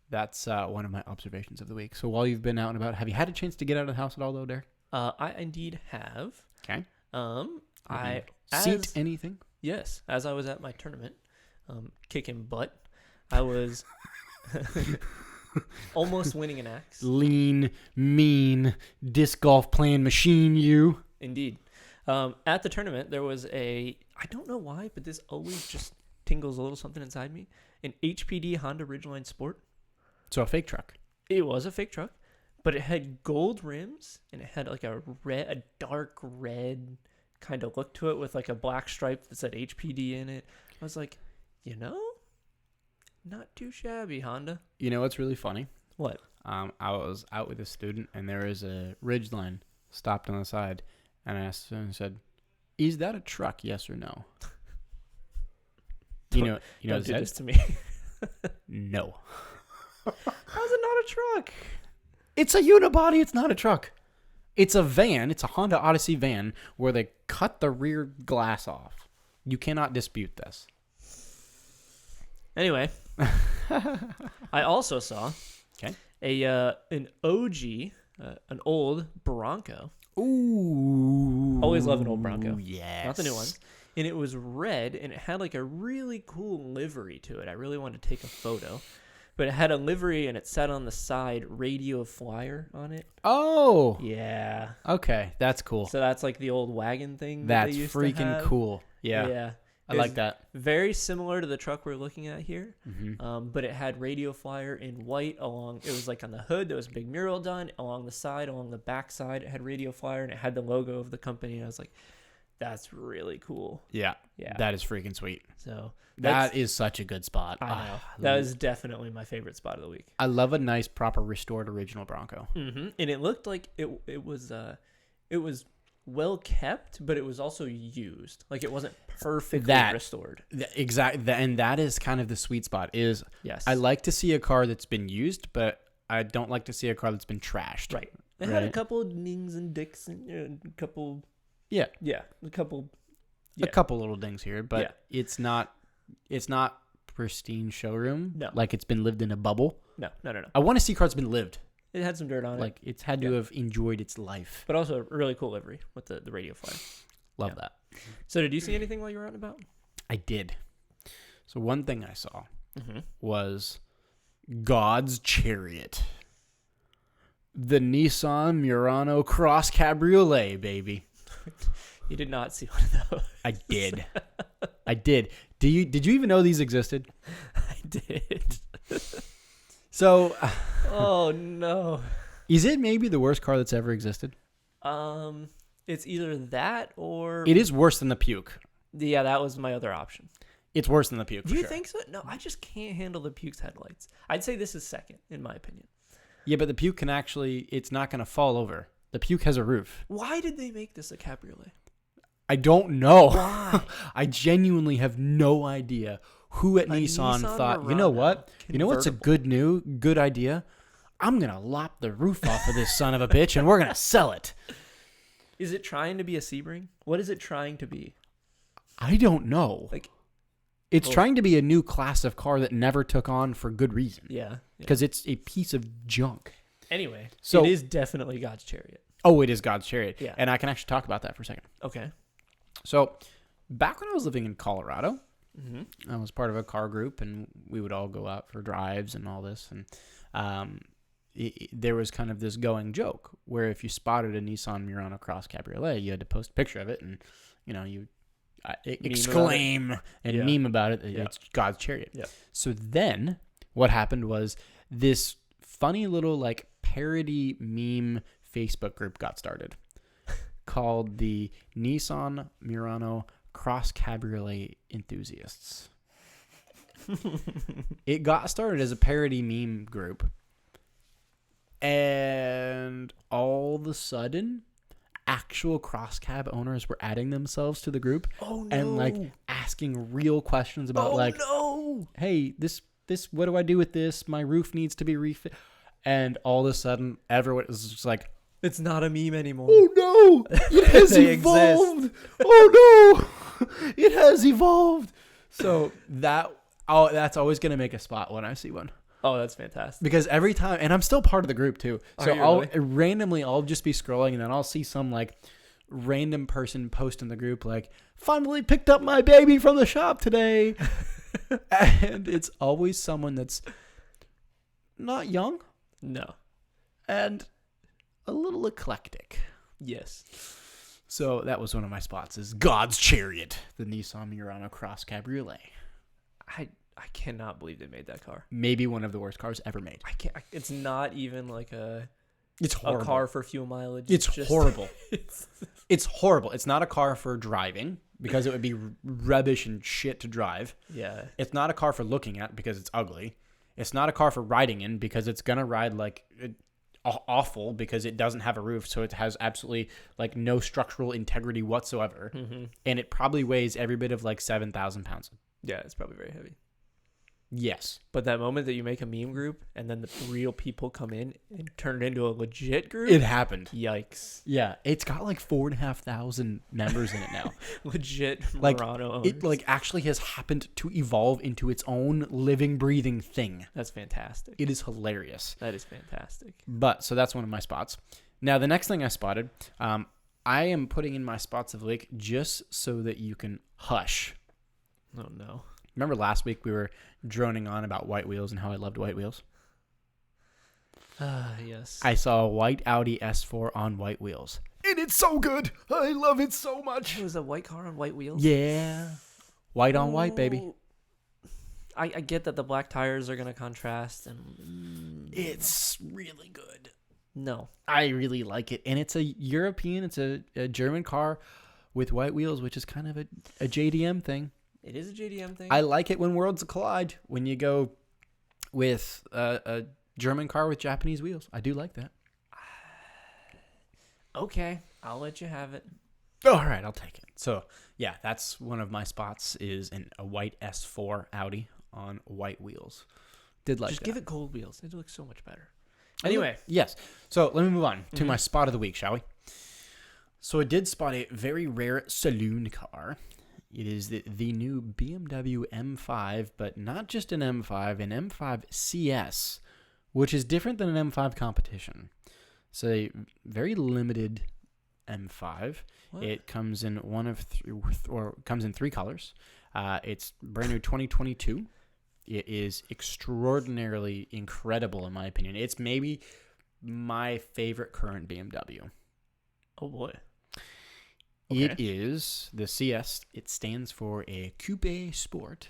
that's one of my observations of the week. So while you've been out and about, have you had a chance to get out of the house at all, though, Derek? I indeed have. Okay. I seen anything? Yes. As I was at my tournament, kicking butt, I was almost winning an axe. Lean, mean, disc golf playing machine, you. Indeed. At the tournament, there was I don't know why, but this always just tingles a little something inside me, an HPD Honda Ridgeline Sport. So a fake truck. It was a fake truck, but it had gold rims, and it had like a dark red kind of look to it with like a black stripe that said HPD in it. I was like, not too shabby, Honda. You know what's really funny? What? I was out with a student, and there was a Ridgeline stopped on the side, and I asked him and said, "Is that a truck? Yes or no?" You know don't do this to me. No. How's it not a truck? It's a unibody. It's not a truck. It's a van. It's a Honda Odyssey van where they cut the rear glass off. You cannot dispute this. Anyway, I also saw an OG, an old Bronco. Ooh. Always love an old Bronco. Yes. Not the new ones. And it was red, and it had like a really cool livery to it. I really wanted to take a photo. But it had a livery, and it sat on the side, Radio Flyer on it. Oh. Yeah. Okay, that's cool. So that's like the old wagon thing That's they used freaking to have. cool. Yeah. Yeah. I like that. Very similar to the truck we're looking at here. Mm-hmm. But it had Radio Flyer in white along. It was like on the hood. There was a big mural done. Along the side, along the back side, it had Radio Flyer, and it had the logo of the company. And I was like, that's really cool. Yeah. Yeah. That is freaking sweet. So that is such a good spot. I know. That is definitely my favorite spot of the week. I love a nice, proper, restored original Bronco. Mm-hmm. And it looked like it was well kept, but it was also used. Like it wasn't perfectly restored. Exactly. And that is kind of the sweet spot. Yes. I like to see a car that's been used, but I don't like to see a car that's been trashed. Right. It had a couple of nings and dicks and a couple. Yeah. Yeah. A couple little dings here, but it's not pristine showroom. No. Like it's been lived in a bubble. No. I want to see cars that's been lived. It had some dirt on it. Like it's had to have enjoyed its life. But also a really cool livery with the Radio Flyer. Love that. So did you see anything while you were out and about? I did. So one thing I saw was God's Chariot. The Nissan Murano Cross Cabriolet, baby. You did not see one of those. I did. Did you even know these existed? I did. So, oh no. Is it maybe the worst car that's ever existed? It's either that or it is worse than the Puke. Yeah, that was my other option. It's worse than the Puke. Do you think so? No, I just can't handle the Puke's headlights. I'd say this is second, in my opinion. Yeah, but the Puke can it's not going to fall over. The Puke has a roof. Why did they make this a cabriolet? I don't know. Why? I genuinely have no idea who at Nissan thought, you know what? You know what's a good idea? I'm going to lop the roof off of this son of a bitch, and we're going to sell it. Is it trying to be a Sebring? What is it trying to be? I don't know. It's trying to be a new class of car that never took on for good reason. Yeah. Because it's a piece of junk. Anyway, so it is definitely God's Chariot. Oh, it is God's Chariot. Yeah. And I can actually talk about that for a second. Okay. So back when I was living in Colorado, I was part of a car group, and we would all go out for drives and all this. And there was kind of this going joke where if you spotted a Nissan Murano Cross Cabriolet, you had to post a picture of it, and exclaim and meme about it. It's God's chariot. Yeah. So then what happened was this funny little like parody meme Facebook group got started called the Nissan Murano Cross Cabriolet Enthusiasts. It got started as a parody meme group. And all of a sudden, actual cross cab owners were adding themselves to the group and like asking real questions about hey, this what do I do with this? My roof needs to be refit. And all of a sudden, everyone was just like, it's not a meme anymore. Oh no, it has evolved. Exist. Oh no, it has evolved. So that's always gonna make a spot when I see one. Oh, that's fantastic. Because every time, and I'm still part of the group too. So I'll just be scrolling and then I'll see some like random person post in the group like, finally picked up my baby from the shop today. And it's always someone that's not young. No. And a little eclectic. Yes. So that was one of my spots is God's Chariot, the Nissan Murano Cross Cabriolet. I cannot believe they made that car. Maybe one of the worst cars ever made. It's not even like it's horrible. A car for fuel mileage. It's just horrible. It's horrible. It's not a car for driving because it would be rubbish and shit to drive. Yeah. It's not a car for looking at because it's ugly. It's not a car for riding in because it's going to ride like awful because it doesn't have a roof. So it has absolutely like no structural integrity whatsoever. Mm-hmm. And it probably weighs every bit of like 7,000 pounds. Yeah, it's probably very heavy. Yes. But that moment that you make a meme group and then the real people come in and turn it into a legit group. It happened. Yikes. Yeah. It's got like 4,500 members in it now. Legit like, Murano owners. It like actually has happened to evolve into its own living, breathing thing. That's fantastic. It is hilarious. That is fantastic. But so that's one of my spots. Now, the next thing I spotted, I am putting in my spots of the week just so that you can hush. Oh, no. Remember last week we were droning on about white wheels and how I loved white wheels? Yes. I saw a white Audi S4 on white wheels. And it's so good. I love it so much. It was a white car on white wheels? Yeah. White on white, baby. I get that the black tires are going to contrast. And it's really good. No. I really like it. And it's a European, it's a German car with white wheels, which is kind of a JDM thing. It is a JDM thing. I like it when worlds collide. When you go with a German car with Japanese wheels. I do like that. Okay. I'll let you have it. All right. I'll take it. So, yeah, that's one of my spots is a white S4 Audi on white wheels. Did like Just that. give it gold wheels. It looks so much better. Anyway. Yes. So, let me move on to my spot of the week, shall we? So, I did spot a very rare saloon car. It is the new BMW M5, but not just an M5, an M5 CS, which is different than an M5 competition. It's a very limited M5. What? It comes in comes in 3 colors. It's brand new 2022. It is extraordinarily incredible in my opinion. It's maybe my favorite current BMW. Oh boy. Okay. It is the CS. It stands for a coupe sport,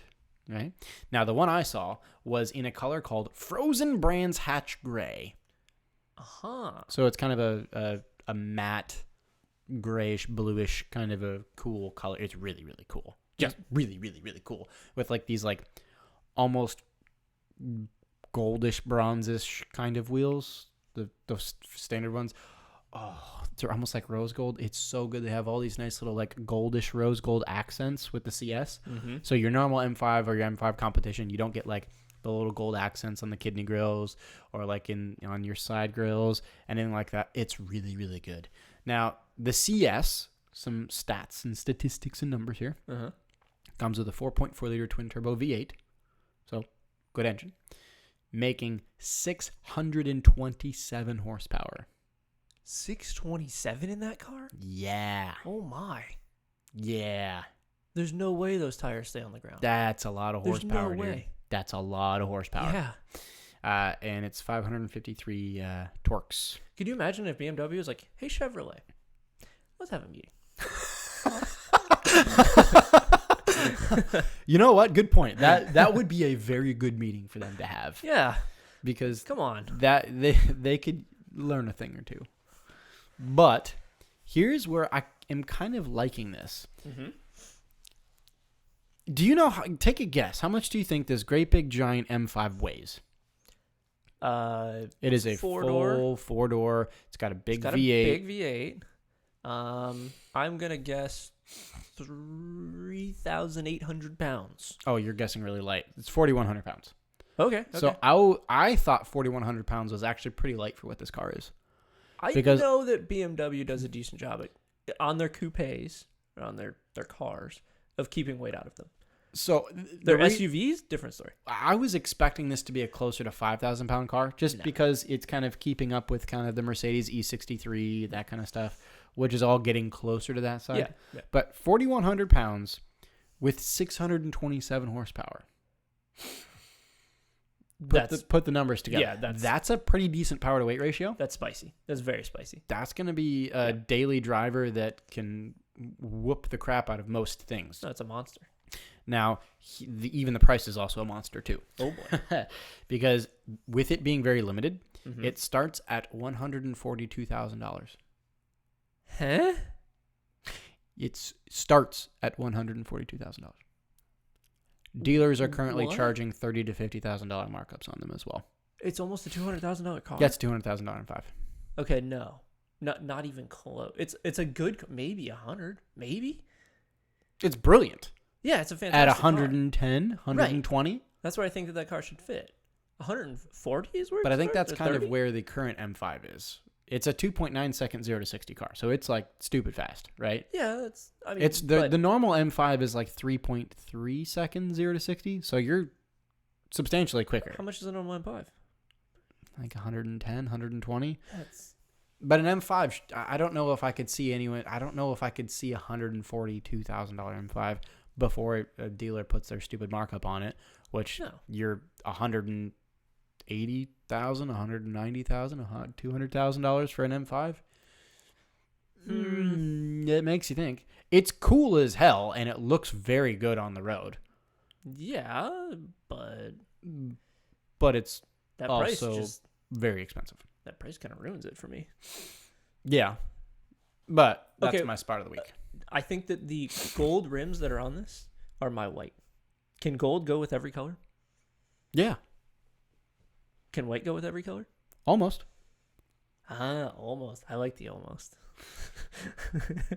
right? Now, the one I saw was in a color called Frozen Brands Hatch Gray. Uh-huh. So it's kind of a matte, grayish, bluish kind of a cool color. It's really, really cool. Just really, really, really cool. With like these like almost goldish, bronzish kind of wheels. Those standard ones. Oh, they're almost like rose gold. It's so good. They have all these nice little like goldish rose gold accents with the CS. Mm-hmm. So your normal M5 or your M5 competition, you don't get like the little gold accents on the kidney grills or like on your side grills, anything like that. It's really, really good. Now, the CS, some stats and statistics and numbers here. Uh-huh. Comes with a 4.4 liter twin turbo V8. So, good engine. Making 627 horsepower. 627 in that car? Yeah. Oh my. Yeah. There's no way those tires stay on the ground. That's a lot of horsepower. There's no way. Dude. That's a lot of horsepower. Yeah. And it's 553 torques. Could you imagine if BMW was like, hey, Chevrolet, let's have a meeting. You know what? Good point. That would be a very good meeting for them to have. Yeah. Because come on, that they could learn a thing or two. But here's where I am kind of liking this. Mm-hmm. Do you know? Take a guess. How much do you think this great big giant M5 weighs? It is a full four-door. It's got a big V8. A big V8. I'm gonna guess 3,800 pounds. Oh, you're guessing really light. It's 4,100 pounds. Okay. So I thought 4,100 pounds was actually pretty light for what this car is. I know that BMW does a decent job on their coupes, or on their cars, of keeping weight out of them. So their SUVs, different story. I was expecting this to be a closer to 5,000 pound car, just because it's kind of keeping up with kind of the Mercedes E63, that kind of stuff, which is all getting closer to that side. Yeah. But 4,100 pounds with 627 horsepower. Put the numbers together. Yeah, that's a pretty decent power to weight ratio. That's spicy. That's very spicy. That's going to be a daily driver that can whoop the crap out of most things. That's a monster. Now, even the price is also a monster too. Oh boy. Because with it being very limited, it starts at $142,000. Huh? It starts at $142,000. Dealers are currently charging $30,000 to $50,000 markups on them as well. It's almost a $200,000 car. That's $200,000 M5. Okay, no, not even close. It's a good, maybe 100, maybe. It's brilliant. Yeah, it's a fantastic at 110, car. 120. Right. That's where I think that car should fit. 140 is where. But I think that's kind 30? of where the current M5 is. It's a 2.9 second 0 to 60 car, so it's like stupid fast, right? Yeah, it's the normal M5 is like 3.3 seconds 0 to 60, so you're substantially quicker. How much is a normal M5? Like 110, 120. That's. But an M5, I don't know if I could see anyone. I don't know if I could see $142,000 M5 before a dealer puts their stupid markup on it, which you're $180,000, $190,000, $200,000 for an M5. It makes you think. It's cool as hell, and it looks very good on the road. Yeah, but it's that also price very expensive. That price kind of ruins it for me. Yeah, but that's my spot of the week. I think that the gold rims that are on this are my white. Can gold go with every color? Yeah. Can white go with every color? Almost. Almost. I like the almost.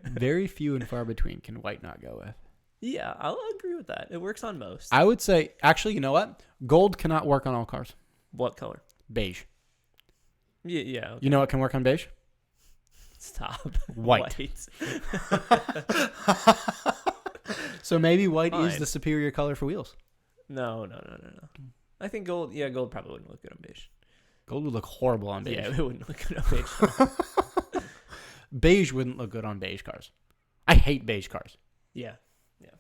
Very few and far between can white not go with. Yeah, I'll agree with that. It works on most. I would say, actually, you know what? Gold cannot work on all cars. What color? Beige. Yeah. Okay. You know what can work on beige? Stop. White. So maybe white is the superior color for wheels. No. I think gold. Yeah, gold probably wouldn't look good on beige. Gold would look horrible on beige. Yeah, it wouldn't look good on beige. Beige wouldn't look good on beige cars. I hate beige cars. Yeah.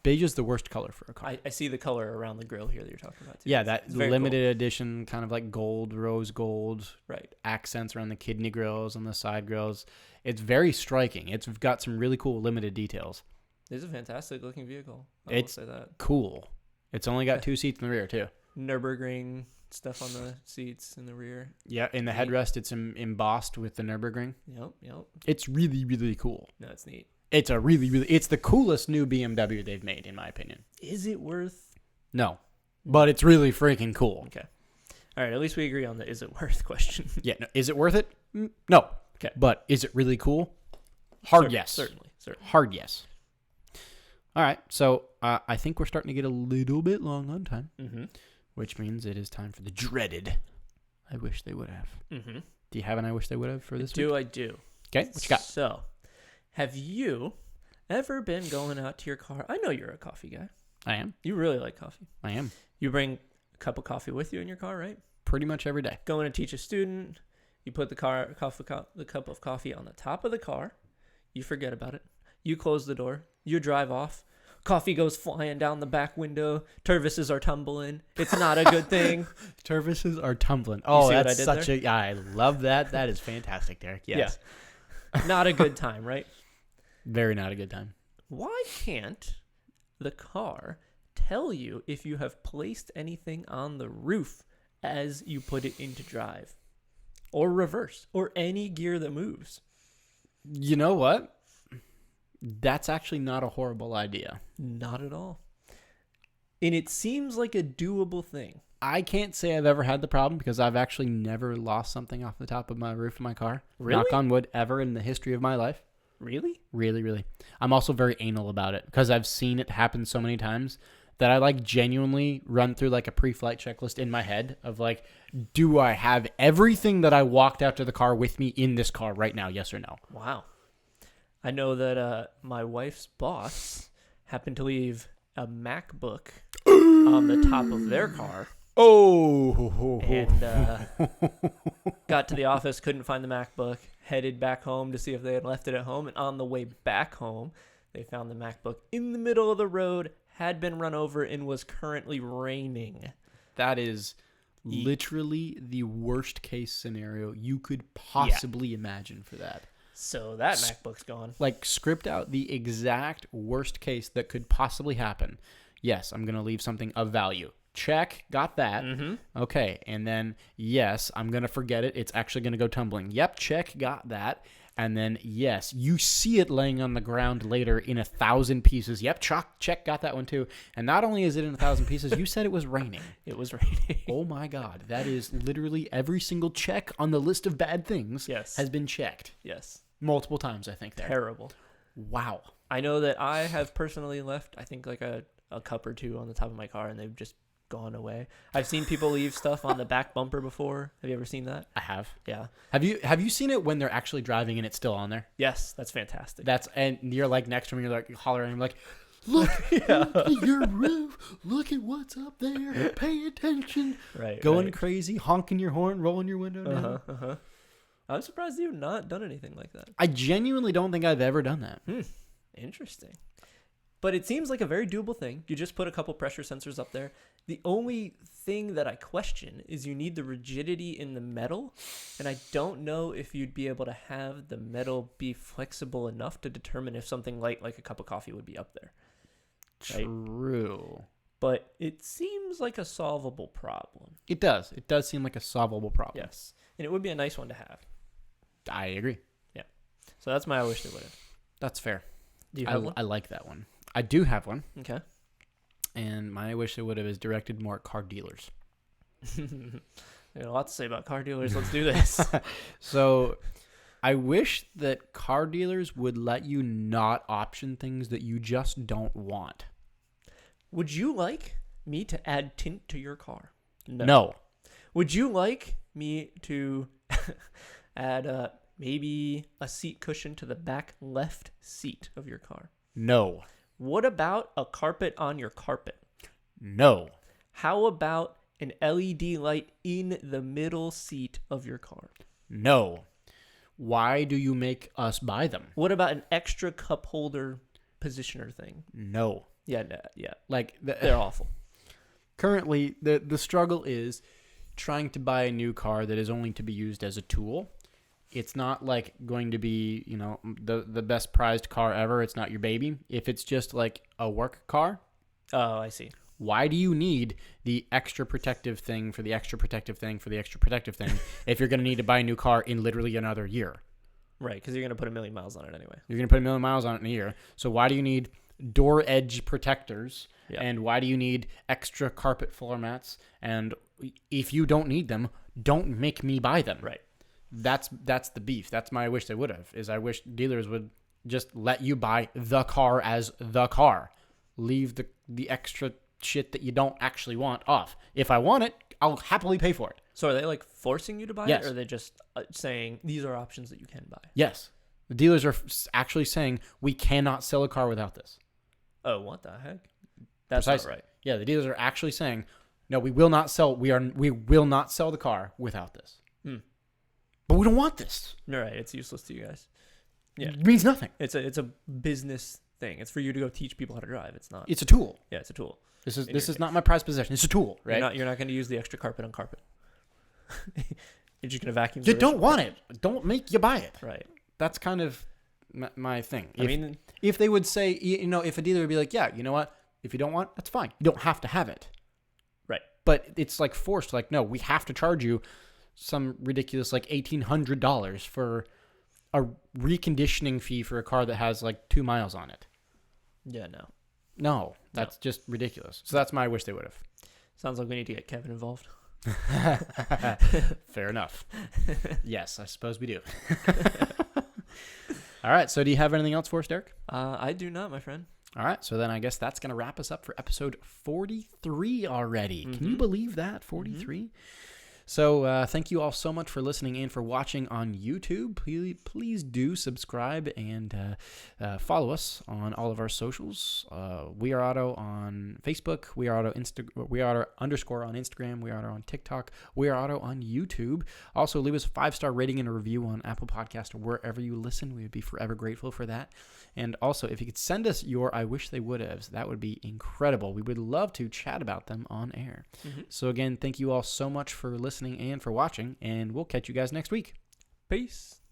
Beige is the worst color for a car. I see the color around the grill here that you're talking about too. Yeah, that limited edition kind of like gold, rose gold, right? Accents around the kidney grills and the side grills. It's very striking. It's got some really cool limited details. It's a fantastic looking vehicle. I will say that. Cool. It's only got 2 seats in the rear too. Nürburgring stuff on the seats in the rear. Yeah, in the headrest, it's embossed with the Nürburgring. Yep. It's really, really cool. No, it's neat. It's a really, really... It's the coolest new BMW they've made, in my opinion. Is it worth... No. But it's really freaking cool. Okay. All right, at least we agree on the is it worth question. Yeah, no, is it worth it? No. Okay. But is it really cool? Hard yes. Certainly. Hard yes. All right, so I think we're starting to get a little bit long on time, which means it is time for the dreaded I wish they would have. Do you have an I wish they would have for this week? I do. Okay, what you got? So... have you ever been going out to your car? I know you're a coffee guy. I am. You really like coffee. I am. You bring a cup of coffee with you in your car, right? Pretty much every day. Going to teach a student. You put the cup of coffee on the top of the car. You forget about it. You close the door. You drive off. Coffee goes flying down the back window. Turvises are tumbling. It's not a good thing. Turvises are tumbling. Oh, that's such there? I love that. That is fantastic, Derek. Yes. Yeah. Not a good time, right? Very not a good time. Why can't the car tell you if you have placed anything on the roof as you put it into drive, or reverse, or any gear that moves. You know what? That's actually not a horrible idea. Not at all. And it seems like a doable thing. I can't say I've ever had the problem because I've actually never lost something off the top of my roof of my car. Really? Knock on wood, ever in the history of my life. Really? Really, really. I'm also very anal about it because I've seen it happen so many times that I like genuinely run through like a pre-flight checklist in my head of like, do I have everything that I walked out to the car with me in this car right now? Yes or no? Wow. I know that my wife's boss happened to leave a MacBook on the top of their car. Oh. And got to the office, couldn't find the MacBook, headed back home to see if they had left it at home. And on the way back home, they found the MacBook in the middle of the road, had been run over, and was currently raining. That is literally the worst case scenario you could possibly imagine for that. So that MacBook's gone. Like, script out the exact worst case that could possibly happen. Yes, I'm going to leave something of value. Check, got that. Mm-hmm. Okay, and then, yes, I'm going to forget it. It's actually going to go tumbling. Yep, check, got that. And then, yes, you see it laying on the ground later in 1,000 pieces. Yep, check, got that one too. And not only is it in 1,000 pieces, you said it was raining. It was raining. Oh my God, that is literally every single check on the list of bad things has been checked. Yes. Multiple times, I think. Terrible. Wow. I know that I have personally left, I think, like a cup or two on the top of my car, and they've just gone away. I've seen people leave stuff on the back bumper before. Have you ever seen that? I have. Yeah. Have you seen it when they're actually driving and it's still on there? Yes, that's fantastic. And you're like next to them, you're like hollering, I'm like, look, look at your roof. Look at what's up there. Pay attention. Right. Going crazy, honking your horn, rolling your window down. I'm surprised you've not done anything like that. I genuinely don't think I've ever done that. Interesting. But it seems like a very doable thing. You just put a couple pressure sensors up there. The only thing that I question is you need the rigidity in the metal, and I don't know if you'd be able to have the metal be flexible enough to determine if something light like a cup of coffee would be up there. Right? True. But it seems like a solvable problem. It does. It does seem like a solvable problem. Yes. And it would be a nice one to have. I agree. Yeah. So that's my I wish they would have. That's fair. Do you have one? I like that one. I do have one. Okay. And my wish they would have is directed more at car dealers. I got a lot to say about car dealers. Let's do this. So I wish that car dealers would let you not option things that you just don't want. Would you like me to add tint to your car? No. Would you like me to add maybe a seat cushion to the back left seat of your car? No. What about a carpet on your carpet? No. How about an LED light in the middle seat of your car? No. Why do you make us buy them? What about an extra cup holder positioner thing? No. Yeah. Like They're awful. Currently, the struggle is trying to buy a new car that is only to be used as a tool. It's not like going to be, the best prized car ever. It's not your baby. If it's just like a work car. Oh, I see. Why do you need the extra protective thing for the extra protective thing for the extra protective thing if you're going to need to buy a new car in literally another year? Right, because you're going to put 1,000,000 miles on it anyway. You're going to put 1,000,000 miles on it in a year. So why do you need door edge protectors? Yeah. And why do you need extra carpet floor mats? And if you don't need them, don't make me buy them. Right. That's the beef. That's my wish they would have. Is I wish dealers would just let you buy the car as the car. Leave the extra shit that you don't actually want off. If I want it, I'll happily pay for it. So are they like forcing you to buy Yes. it, or are they just saying these are options that you can buy? Yes. The dealers are actually saying we cannot sell a car without this. Oh, what the heck? That's Precisely. not right. Yeah, the dealers are actually saying, no, we will not sell. We will not sell the car without this. But we don't want this. All right, it's useless to you guys. Yeah, It means nothing. it's a business thing. It's for you to go teach people how to drive. It's not. It's a tool. Yeah, it's a tool. This is not my prized possession. It's a tool, right? You're not going to use the extra carpet on carpet. You're just going to vacuum. You don't want it. Don't make you buy it. Right. That's kind of my thing. I mean, If they would say, if a dealer would be like, yeah, you know what? If you don't want, that's fine. You don't have to have it. Right. But it's like forced. Like, no, we have to charge you some ridiculous like $1,800 for a reconditioning fee for a car that has like 2 miles on it. Yeah, no. No, that's just ridiculous. So that's my wish they would have. Sounds like we need to get Kevin involved. Fair enough. Yes, I suppose we do. All right. So do you have anything else for us, Derek? I do not, my friend. All right. So then I guess that's going to wrap us up for episode 43 already. Can you believe that? 43? So thank you all so much for listening and for watching on YouTube. Please do subscribe and follow us on all of our socials. We Are Auto on Facebook. We Are Auto _ on Instagram. We Are Auto on TikTok. We Are Auto on YouTube. Also, leave us a 5-star rating and a review on Apple Podcast or wherever you listen. We would be forever grateful for that. And also, if you could send us your I wish they would have, that would be incredible. We would love to chat about them on air. So again, thank you all so much for listening and for watching, and we'll catch you guys next week. Peace.